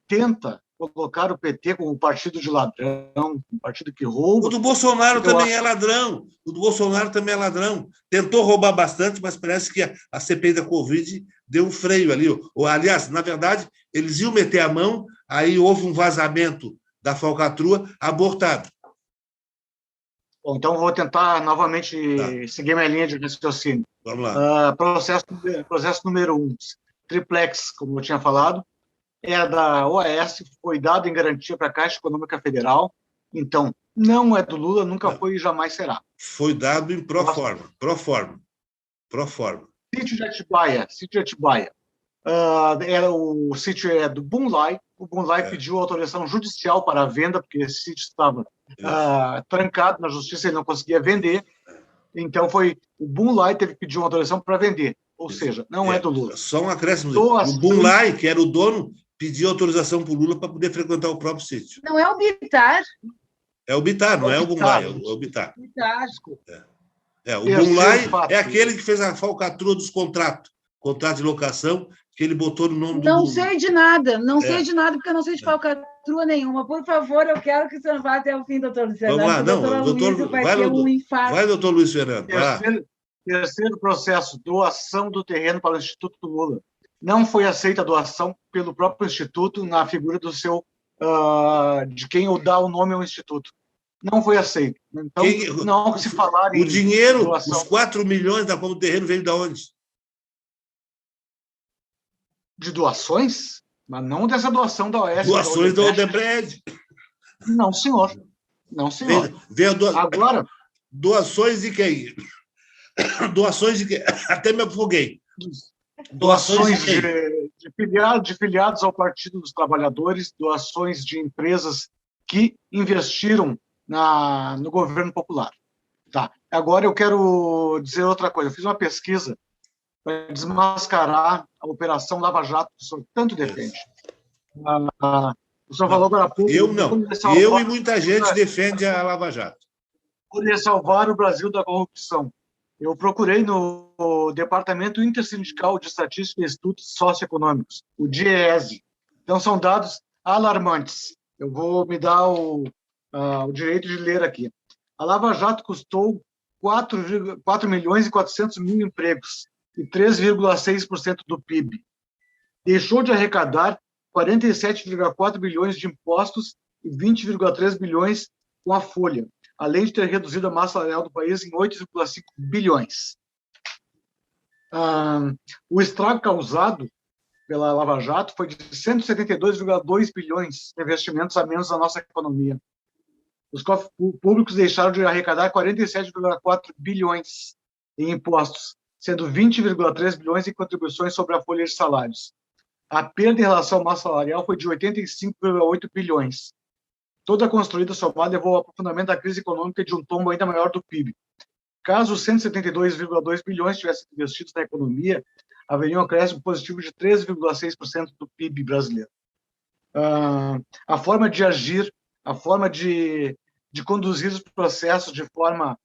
tenta colocar o PT como um partido de ladrão, um partido que rouba... O do Bolsonaro também é ladrão. O do Bolsonaro também é ladrão. Tentou roubar bastante, mas parece que a CPI da Covid deu um freio ali. Aliás, na verdade, eles iam meter a mão, aí houve um vazamento da falcatrua, abortado. Bom, então vou tentar novamente seguir minha linha de raciocínio. Vamos lá. Processo número 1, triplex, como eu tinha falado, é da OAS, foi dado em garantia para a Caixa Econômica Federal, então não é do Lula, nunca foi e jamais será. Foi dado em proforma. Sítio de Atibaia. O sítio é do Bunlai. O Bunlai pediu autorização judicial para a venda, porque esse sítio estava trancado na justiça, ele não conseguia vender. Então, o Bunlai teve que pedir uma autorização para vender. Ou seja, não é do Lula. Só um acréscimo. O Bunlai, que era o dono, pediu autorização para o Lula para poder frequentar o próprio sítio. Não é o Bitar? É o Bitar, não é o Bunlai, é o Bitar. O Bunlai é aquele que fez a falcatrua dos contratos de locação, que ele botou no nome do Não Lula. sei de nada, porque eu não sei de falcatrua nenhuma. Por favor, eu quero que o senhor vá até o fim, doutor Luiz Fernando. Vamos lá, doutor Luiz Fernando. Terceiro processo, doação do terreno para o Instituto Lula. Não foi aceita a doação pelo próprio Instituto na figura de quem dá o nome ao Instituto. Não foi aceito. Então, não se falar em dinheiro, doação. os 4 milhões da como terreno veio de onde? De doações? Mas não dessa doação da OAS. Doações da Odebrecht. Não, senhor. Agora, doações de quem? Doações de quem? Até me afoguei. Doações de filiados ao Partido dos Trabalhadores, doações de empresas que investiram no governo popular. Tá. Agora eu quero dizer outra coisa. Eu fiz uma pesquisa para desmascarar a Operação Lava Jato, que o senhor tanto defende. O senhor falou agora há pouco... Eu não. Eu e muita gente defende a Lava Jato. Poder salvar o Brasil da corrupção. Eu procurei no Departamento Intersindical de Estatística e Estudos Socioeconômicos, o DIEESE. Então, são dados alarmantes. Eu vou me dar o direito de ler aqui. A Lava Jato custou 4 milhões e 400 mil empregos e 3,6% do PIB. Deixou de arrecadar 47,4 bilhões de impostos e 20,3 bilhões com a folha, além de ter reduzido a massa salarial do país em 8,5 bilhões. O estrago causado pela Lava Jato foi de 172,2 bilhões de investimentos a menos na nossa economia. Os cofres públicos deixaram de arrecadar 47,4 bilhões em impostos, sendo 20,3 bilhões em contribuições sobre a folha de salários. A perda em relação à massa salarial foi de 85,8 bilhões. Toda a construída somada levou ao aprofundamento da crise econômica de um tombo ainda maior do PIB. Caso os 172,2 bilhões tivessem investidos na economia, haveria um acréscimo positivo de 3,6% do PIB brasileiro. A forma de agir, a forma de conduzir os processos de forma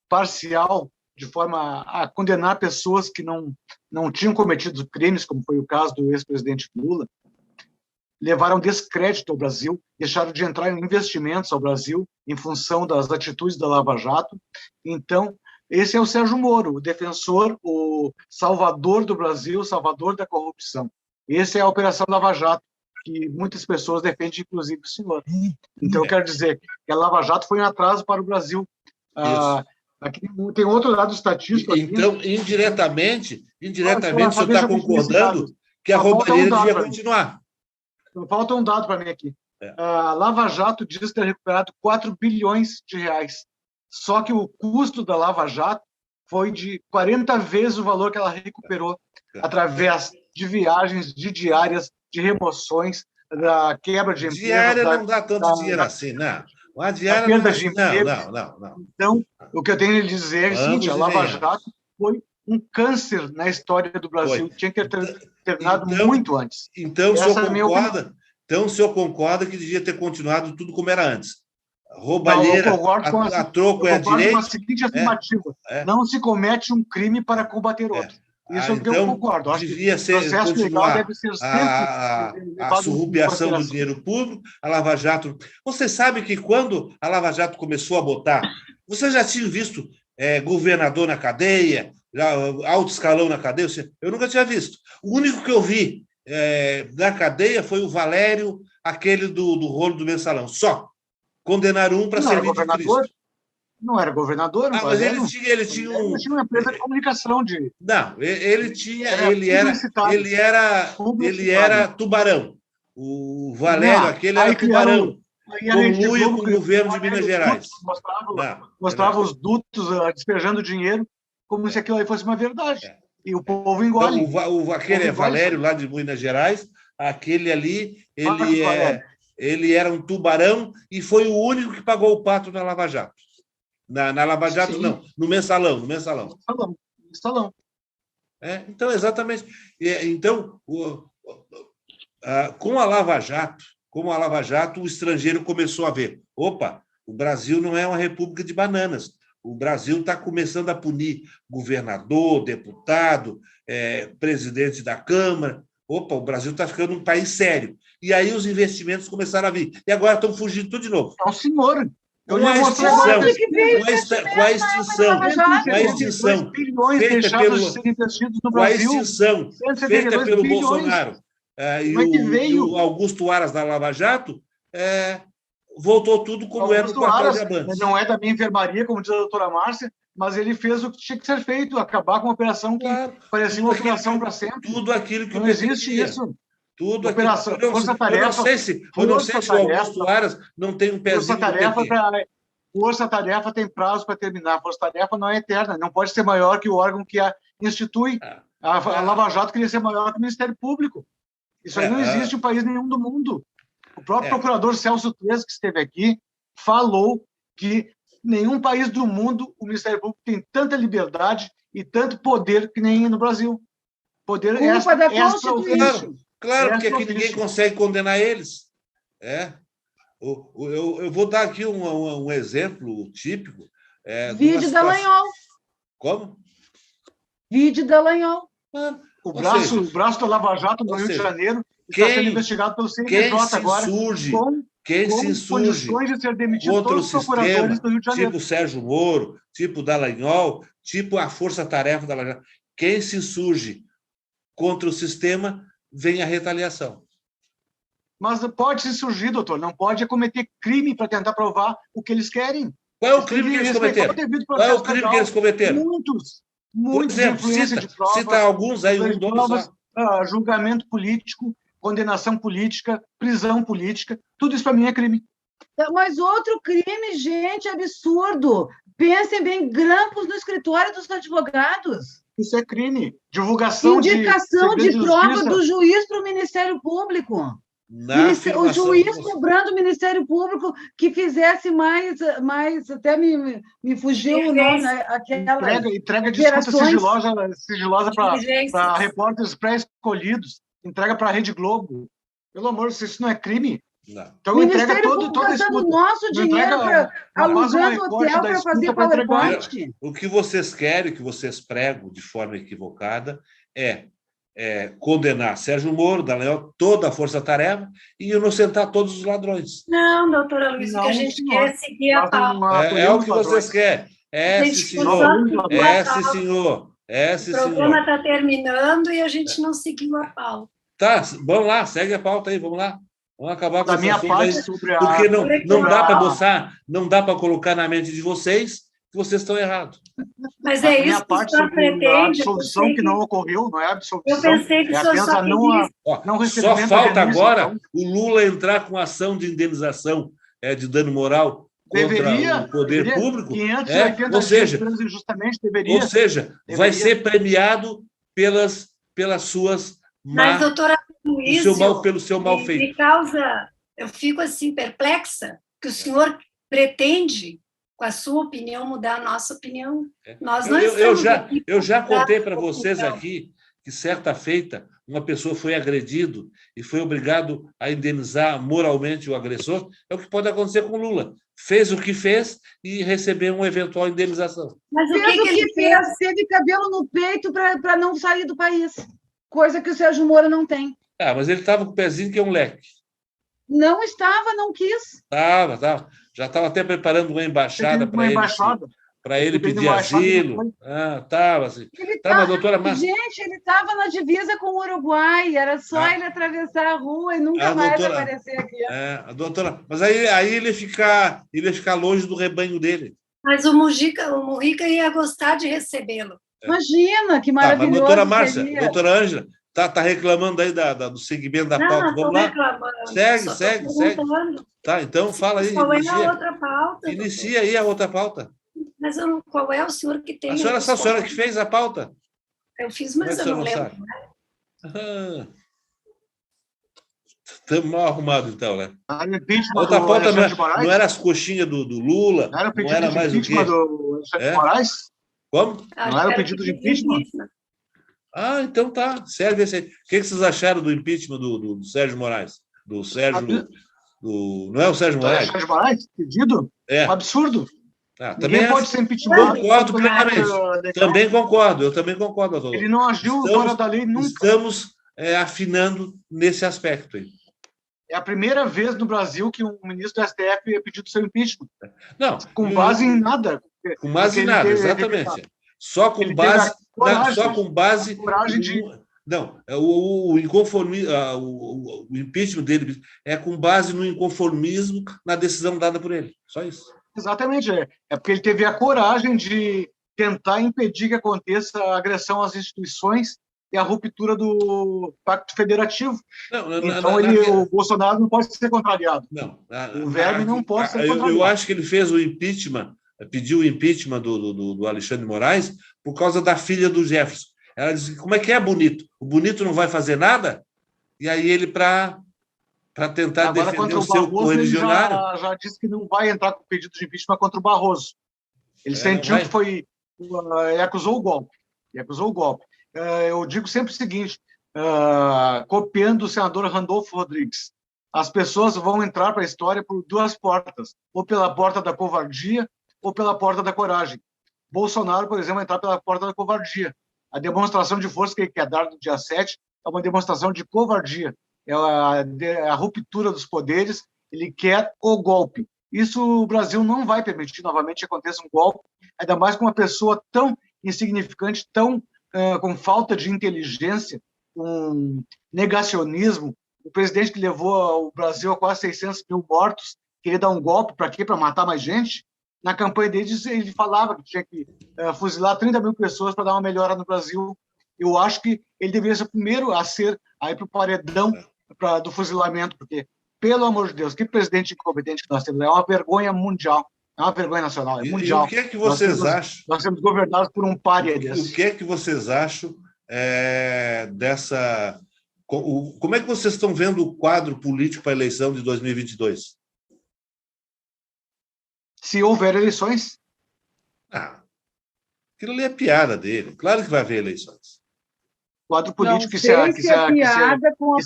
parcial, de forma a condenar pessoas que não tinham cometido crimes, como foi o caso do ex-presidente Lula, levaram descrédito ao Brasil, deixaram de entrar em investimentos ao Brasil em função das atitudes da Lava Jato. Então, esse é o Sérgio Moro, o defensor, o salvador do Brasil, o salvador da corrupção. Essa é a Operação Lava Jato, que muitas pessoas defendem, inclusive o senhor. Então, eu quero dizer que a Lava Jato foi um atraso para o Brasil. Aqui tem outro dado estatístico. Então, aqui. indiretamente, o senhor está concordando que a roubalheira devia continuar. Falta um dado para mim aqui. A Lava Jato diz ter recuperado 4 bilhões de reais. Só que o custo da Lava Jato foi de 40 vezes o valor que ela recuperou através de viagens, de diárias, de remoções, da quebra de empresas. Diária não dá tanto dinheiro assim, não. A diária perda de emprego. Não. Então, o que eu tenho a dizer é o seguinte, a Lava Jato foi um câncer na história do Brasil. Tinha que ter terminado muito antes. Então, o senhor concorda que devia ter continuado tudo como era antes? Roubalheira, a troco é a direito? Com a seguinte afirmativa. Não se comete um crime para combater outro. Isso então, eu concordo. Acho devia que o processo legal deve ser sempre a surrupiação do dinheiro público, a Lava Jato. Você sabe que quando a Lava Jato começou a botar, você já tinha visto governador na cadeia, alto escalão na cadeia? Eu nunca tinha visto. O único que eu vi na cadeia foi o Valério, aquele do rolo do mensalão. Só. Condenaram um para servir de Cristo. Não era governador, mas ele tinha uma empresa de comunicação de. Não, ele era tubarão. O Valério, aquele era tubarão. Conluio com o governo de Minas Gerais. Mostrava os dutos despejando dinheiro como se aquilo aí fosse uma verdade. E o povo engole. Então, aquele Valério lá de Minas Gerais, aquele ali, ele era um tubarão e foi o único que pagou o pato na Lava Jato. Na Lava Jato, não, no mensalão. Então, exatamente. Então, com a Lava Jato, o estrangeiro começou a ver, opa, o Brasil não é uma república de bananas. O Brasil está começando a punir governador, deputado, presidente da Câmara. Opa, o Brasil está ficando um país sério. E aí os investimentos começaram a vir. E agora estão fugindo tudo de novo. É o senhor. Com a extinção feita pelo Bolsonaro e o Augusto Aras da Lava Jato, voltou tudo como era no quartel de Abrantes. Não é da minha enfermaria, como diz a doutora Márcia, mas ele fez o que tinha que ser feito, acabar com uma operação que parecia uma operação para sempre. Tudo aquilo que não existe isso. Tudo operação, força-tarefa. Eu não sei se o Augusto Aras não tem um pezinho Força-tarefa tem prazo para terminar. Força-tarefa não é eterna, não pode ser maior que o órgão que a institui. A Lava Jato queria ser maior que o Ministério Público. Isso aí não existe em país nenhum do mundo. O próprio procurador Celso Teles, que esteve aqui, falou que nenhum país do mundo o Ministério Público tem tanta liberdade e tanto poder que nem no Brasil. Poder culpa da Constituição. Claro, porque aqui ninguém consegue condenar eles. Eu vou dar aqui um exemplo típico. Vídeo Dallagnol. Como? Vídeo Dallagnol. O braço da Lava Jato no Rio de Janeiro está sendo investigado pelo CNJ agora quem se insurge condições de ser demitido contra o todos os procuradores sistema, do Rio de Janeiro. tipo Sérgio Moro, tipo Dallagnol, tipo a força-tarefa da Lava Jato, quem se insurge contra o sistema, vem a retaliação. Mas pode se surgir, doutor, não pode cometer crime para tentar provar o que eles querem. Qual é o crime que eles cometeram? Qual é o crime que eles cometeram? Muitos Por exemplo, influência de prova, cita alguns aí, um, dois provas, só. julgamento político, condenação política, prisão política, tudo isso para mim é crime. Mas outro crime, gente, absurdo. Pensem bem, grampos no escritório dos advogados. Isso é crime. Divulgação indicação de prova do juiz para o Ministério Público. O juiz cobrando o Ministério Público que fizesse mais até me fugiu o nome, né? Entrega de escuta sigilosa para repórteres pré-escolhidos, entrega para a Rede Globo. Pelo amor de Deus, isso não é crime? Não. Então, o Ministério Público gastando nosso dinheiro alugando hotel para fazer PowerPoint. O que vocês querem, o que vocês pregam de forma equivocada é condenar Sérgio Moro, Dallagnol, toda a força-tarefa e inocentar todos os ladrões. Não, doutora Luiz, o que a gente quer é seguir a pauta. É o que vocês querem. Sim, senhor. O programa está terminando e a gente não seguiu a pauta. Tá, vamos lá, segue a pauta aí, vamos lá. Vamos acabar com essa minha parte aí, porque não dá para boçar, não dá para colocar na mente de vocês que vocês estão errados. Mas é isso que o senhor pretende. A absolvição que não ocorreu, não é absolvição. Eu pensei que o senhor só não só falta agora o Lula entrar com ação de indenização de dano moral contra o poder público. 580 ou seja, injustamente deveria. Ou seja, vai ser premiado pelas suas Mas, doutora Luiz, pelo seu mal feito. Eu fico assim perplexa que o senhor pretende, com a sua opinião, mudar a nossa opinião. Nós não eu já contei para vocês aqui que certa feita uma pessoa foi agredido e foi obrigado a indenizar moralmente o agressor. É o que pode acontecer com o Lula. Fez o que fez e recebeu uma eventual indenização. Mas o que ele fez? Teve cabelo no peito para não sair do país. Coisa que o Sérgio Moro não tem. Mas ele estava com o pezinho que é um leque. Não estava, não quis. Estava. Já estava até preparando uma embaixada para ele pedir asilo. Estava assim. Doutora Márcia. Gente, ele estava na divisa com o Uruguai. Era só ele atravessar a rua e nunca mais aparecer aqui. Doutora, mas aí ele ia ficar longe do rebanho dele. Mas o Mujica ia gostar de recebê-lo. Imagina, que maravilhoso. Mas doutora Márcia, doutora Ângela, tá reclamando aí do segmento da pauta. Não, vamos lá? Reclamando. Segue. Tá, então fala aí. Qual é a outra pauta? Inicia aí a outra pauta. Mas qual é o senhor que tem? A senhora que fez a pauta. Eu fiz, mas eu não lembro. Estamos mal arrumados, então, né? Outra pauta não era as coxinhas do Lula, não era mais o quê? Do Alexandre Moraes? Como? Não era o pedido de impeachment? Então tá. Serve esse aí. O que vocês acharam do impeachment do Sérgio Moraes? Do Sérgio... Não é o Sérgio Moraes? Sérgio Moraes? Pedido? Um absurdo. Também pode ser impeachment. Concordo plenamente. Também concordo. Eu também concordo, doutor. Ele não agiu fora da lei nunca. Estamos afinando nesse aspecto aí. É a primeira vez no Brasil que um ministro do STF é pedido seu impeachment. Não. Com base em nada. Com base em nada, exatamente. Só com base. Coragem de. Não, o impeachment dele é com base no inconformismo na decisão dada por ele. Só isso. Exatamente. É porque ele teve a coragem de tentar impedir que aconteça a agressão às instituições e a ruptura do Pacto Federativo. O Bolsonaro não pode ser contrariado. O verme não pode ser contrariado. Eu acho que ele fez o impeachment, pediu o impeachment do Alexandre Moraes por causa da filha do Jefferson. Ela disse, como é que é bonito? O bonito não vai fazer nada? E aí ele, para tentar defender o seu correligionário... Ele já disse que não vai entrar com pedido de impeachment contra o Barroso. Ele sentiu que foi... Ele acusou o golpe. Eu digo sempre o seguinte, copiando o senador Randolfo Rodrigues, as pessoas vão entrar para a história por duas portas, ou pela porta da covardia ou pela porta da coragem. Bolsonaro, por exemplo, vai entrar pela porta da covardia. A demonstração de força que ele quer dar no dia 7 é uma demonstração de covardia. É a ruptura dos poderes ele quer o golpe. Isso o Brasil não vai permitir novamente que aconteça um golpe, ainda mais com uma pessoa tão insignificante, tão com falta de inteligência, com negacionismo. O presidente que levou o Brasil a quase 600 mil mortos, queria dar um golpe para quê? Para matar mais gente? Na campanha dele, ele falava que tinha que fuzilar 30 mil pessoas para dar uma melhora no Brasil. Eu acho que ele deveria ser o primeiro a ser aí para o paredão do fuzilamento, porque, pelo amor de Deus, que presidente incompetente que nós temos. É uma vergonha mundial. É uma vergonha nacional, é mundial. E o que é que vocês acham? Nós somos governados por um pária desse. O que é que vocês acham dessa... Como é que vocês estão vendo o quadro político para a eleição de 2022? Se houver eleições? Aquilo ali é piada dele. Claro que vai haver eleições. O quadro político que se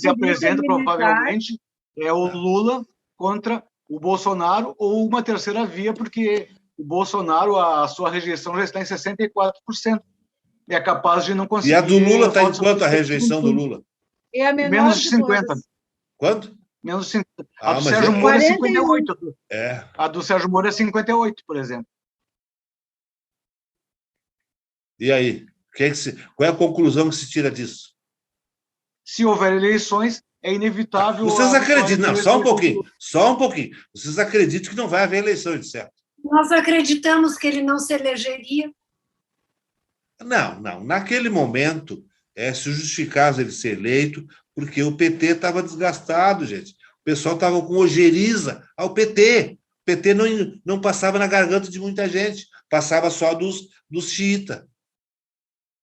apresenta provavelmente é o Lula contra o Bolsonaro ou uma terceira via, porque o Bolsonaro, a sua rejeição já está em 64%. É capaz de não conseguir... E a do Lula está em quanto a rejeição do Lula? É a menor menos de 50. Quanto? Menos de 50. A do Sérgio Moro é 58. A do Sérgio Moro é 58, por exemplo. E aí? Qual é a conclusão que se tira disso? Se houver eleições, é inevitável... Vocês acreditam... Não, só um pouquinho. Vocês acreditam que não vai haver eleições, certo? Nós acreditamos que ele não se elegeria. Não. Naquele momento, se justificava ele ser eleito, porque o PT estava desgastado, gente. O pessoal estava com ojeriza ao PT. O PT não passava na garganta de muita gente, passava só dos xiitas.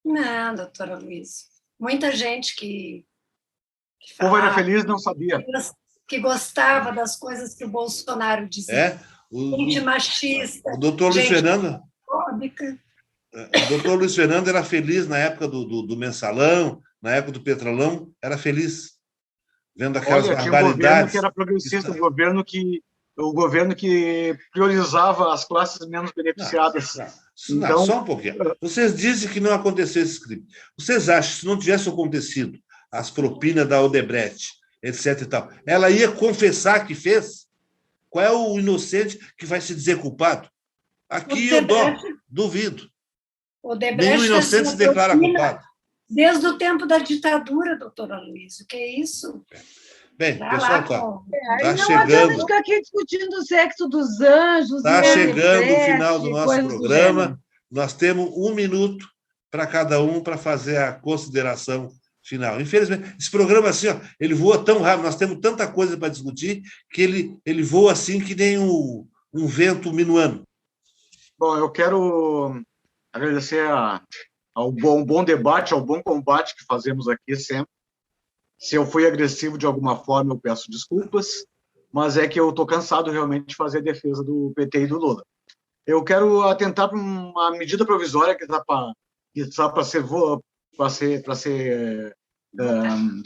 Não, doutora Luiz. Muita gente que o povo era feliz, não sabia. Que gostava das coisas que o Bolsonaro dizia. Gente machista. O doutor Luiz Fernando... Fóbica. O doutor Luiz Fernando era feliz na época do mensalão, na época do petrolão, era feliz, vendo aquelas barbaridades. Tinha um governo que era progressista, o governo que priorizava as classes menos beneficiadas. Não, só um pouquinho. Vocês dizem que não aconteceu esse crime. Vocês acham que se não tivesse acontecido as propinas da Odebrecht, etc. e tal, ela ia confessar que fez? Qual é o inocente que vai se dizer culpado? Aqui eu duvido. Nenhum inocente se declara culpado. Desde o tempo da ditadura, doutora Luiz. O que é isso? Bem, pessoal, tá chegando. Ficar aqui discutindo o sexo dos anjos. Está chegando o final do nosso programa. Nós temos 1 minuto para cada um para fazer a consideração final. Infelizmente, esse programa assim, ele voa tão rápido, nós temos tanta coisa para discutir que ele voa assim que nem um vento minuano. Bom, eu quero agradecer ao bom debate, ao bom combate que fazemos aqui sempre. Se eu fui agressivo de alguma forma, eu peço desculpas, mas é que eu estou cansado realmente de fazer a defesa do PT e do Lula. Eu quero atentar para uma medida provisória que está para ser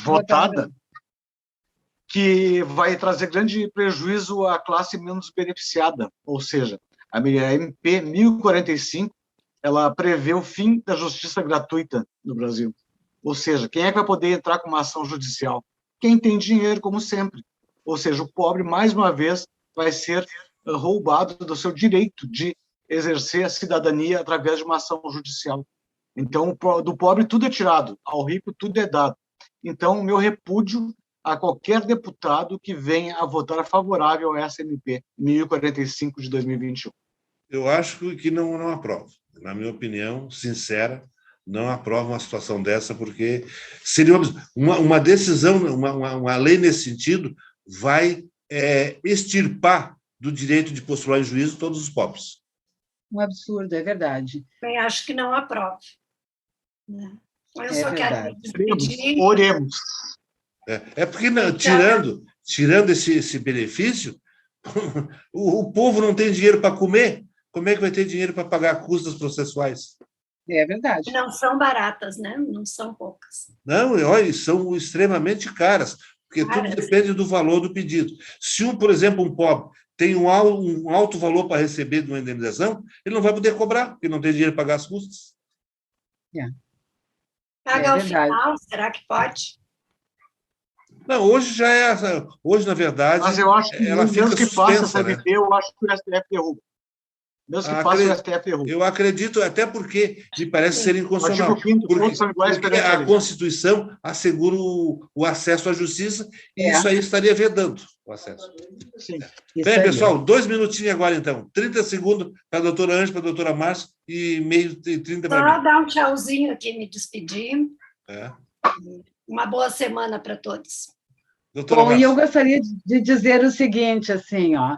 votada, que vai trazer grande prejuízo à classe menos beneficiada, ou seja, a MP 1045, ela prevê o fim da justiça gratuita no Brasil. Ou seja, quem é que vai poder entrar com uma ação judicial? Quem tem dinheiro, como sempre. Ou seja, o pobre, mais uma vez, vai ser roubado do seu direito de exercer a cidadania através de uma ação judicial. Então, do pobre tudo é tirado, ao rico tudo é dado. Então, o meu repúdio a qualquer deputado que venha a votar favorável a essa MP 1045 de 2021. Eu acho que não aprovo. Na minha opinião, sincera, não aprovo uma situação dessa, porque seria uma decisão, uma lei nesse sentido, vai extirpar do direito de postular em juízo todos os pobres. Um absurdo, é verdade. Bem, acho que não aprovo. Eu só quero pedir... Oremos. Porque tirando esse benefício, o povo não tem dinheiro para comer. Como é que vai ter dinheiro para pagar custas processuais? É verdade. Não são baratas, né? Não são poucas. Não, olha, são extremamente caras, porque tudo depende do valor do pedido. Se, por exemplo, um pobre tem um alto valor para receber de uma indenização, ele não vai poder cobrar, porque não tem dinheiro para pagar as custas. Paga ao final, será que pode? Não, hoje já é. Hoje, na verdade, Mas eu acho que ela fica mesmo que faça essa suspensa, né? MP, eu acho que o STF derruba. Mesmo que faça, o STF derruba. Eu acredito, até porque me parece ser O inconstitucional. artigo 5º, todos são iguais Porque perante a a lei. Constituição assegura o acesso à justiça e É. isso aí estaria vedando o acesso. Sim. Bem, pessoal, 2 minutinhos agora, então. 30 segundos para a doutora Ângela, para a doutora Márcia e meio de 30 para Só mim. dar um tchauzinho aqui, me despedir. É. Uma boa semana para todos. Doutora Bom, e eu Márcia. gostaria de dizer o seguinte, assim, ó,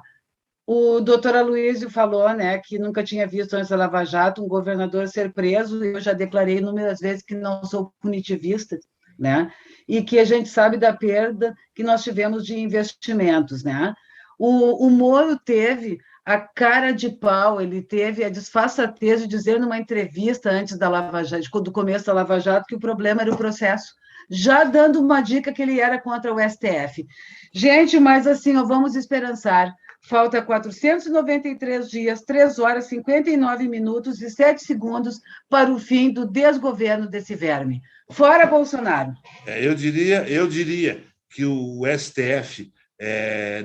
o doutor Aloysio falou, né, que nunca tinha visto antes da Lava Jato um governador ser preso, e eu já declarei inúmeras vezes que não sou punitivista, né, e que a gente sabe da perda que nós tivemos de investimentos, né. O Moro teve a cara de pau, ele teve a disfarçatez de dizer numa entrevista antes da Lava Jato, do começo da Lava Jato, que o problema era o processo, já dando uma dica que ele era contra o STF. Gente, mas assim, ó, vamos esperançar. Falta 493 dias, 3 horas, 59 minutos e 7 segundos para o fim do desgoverno desse verme. Fora Bolsonaro. Eu diria que o STF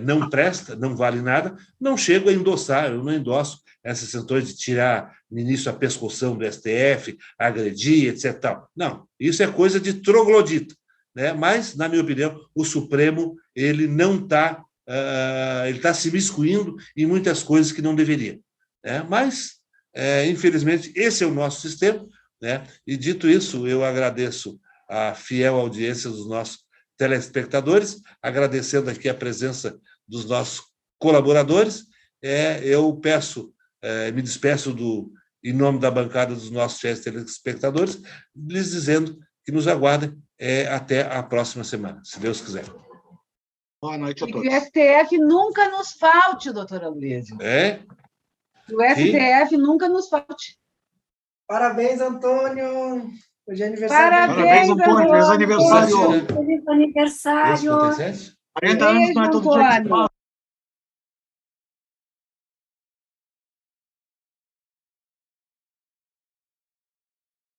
não presta, não vale nada, não chego a endossar, eu não endosso essas questões de tirar ministro a pescoção do STF, agredir, etc. Tal. Não, isso é coisa de troglodita, né? Mas, na minha opinião, o Supremo ele não está ele está se miscuindo em muitas coisas que não deveria. Né? Mas, infelizmente, esse é o nosso sistema. Né? E, dito isso, eu agradeço a fiel audiência dos nossos telespectadores, agradecendo aqui a presença dos nossos colaboradores. Eu peço, me despeço em nome da bancada dos nossos fiéis telespectadores, lhes dizendo que nos aguardem até a próxima semana, se Deus quiser. Boa noite a E todos. que o STF nunca nos falte, doutora Luísa. Que o STF nunca nos falte. Parabéns, Antônio. Hoje é aniversário. Parabéns, Antônio. Feliz aniversário. Feliz aniversário. 47? 40 anos não é todo dia que se fala.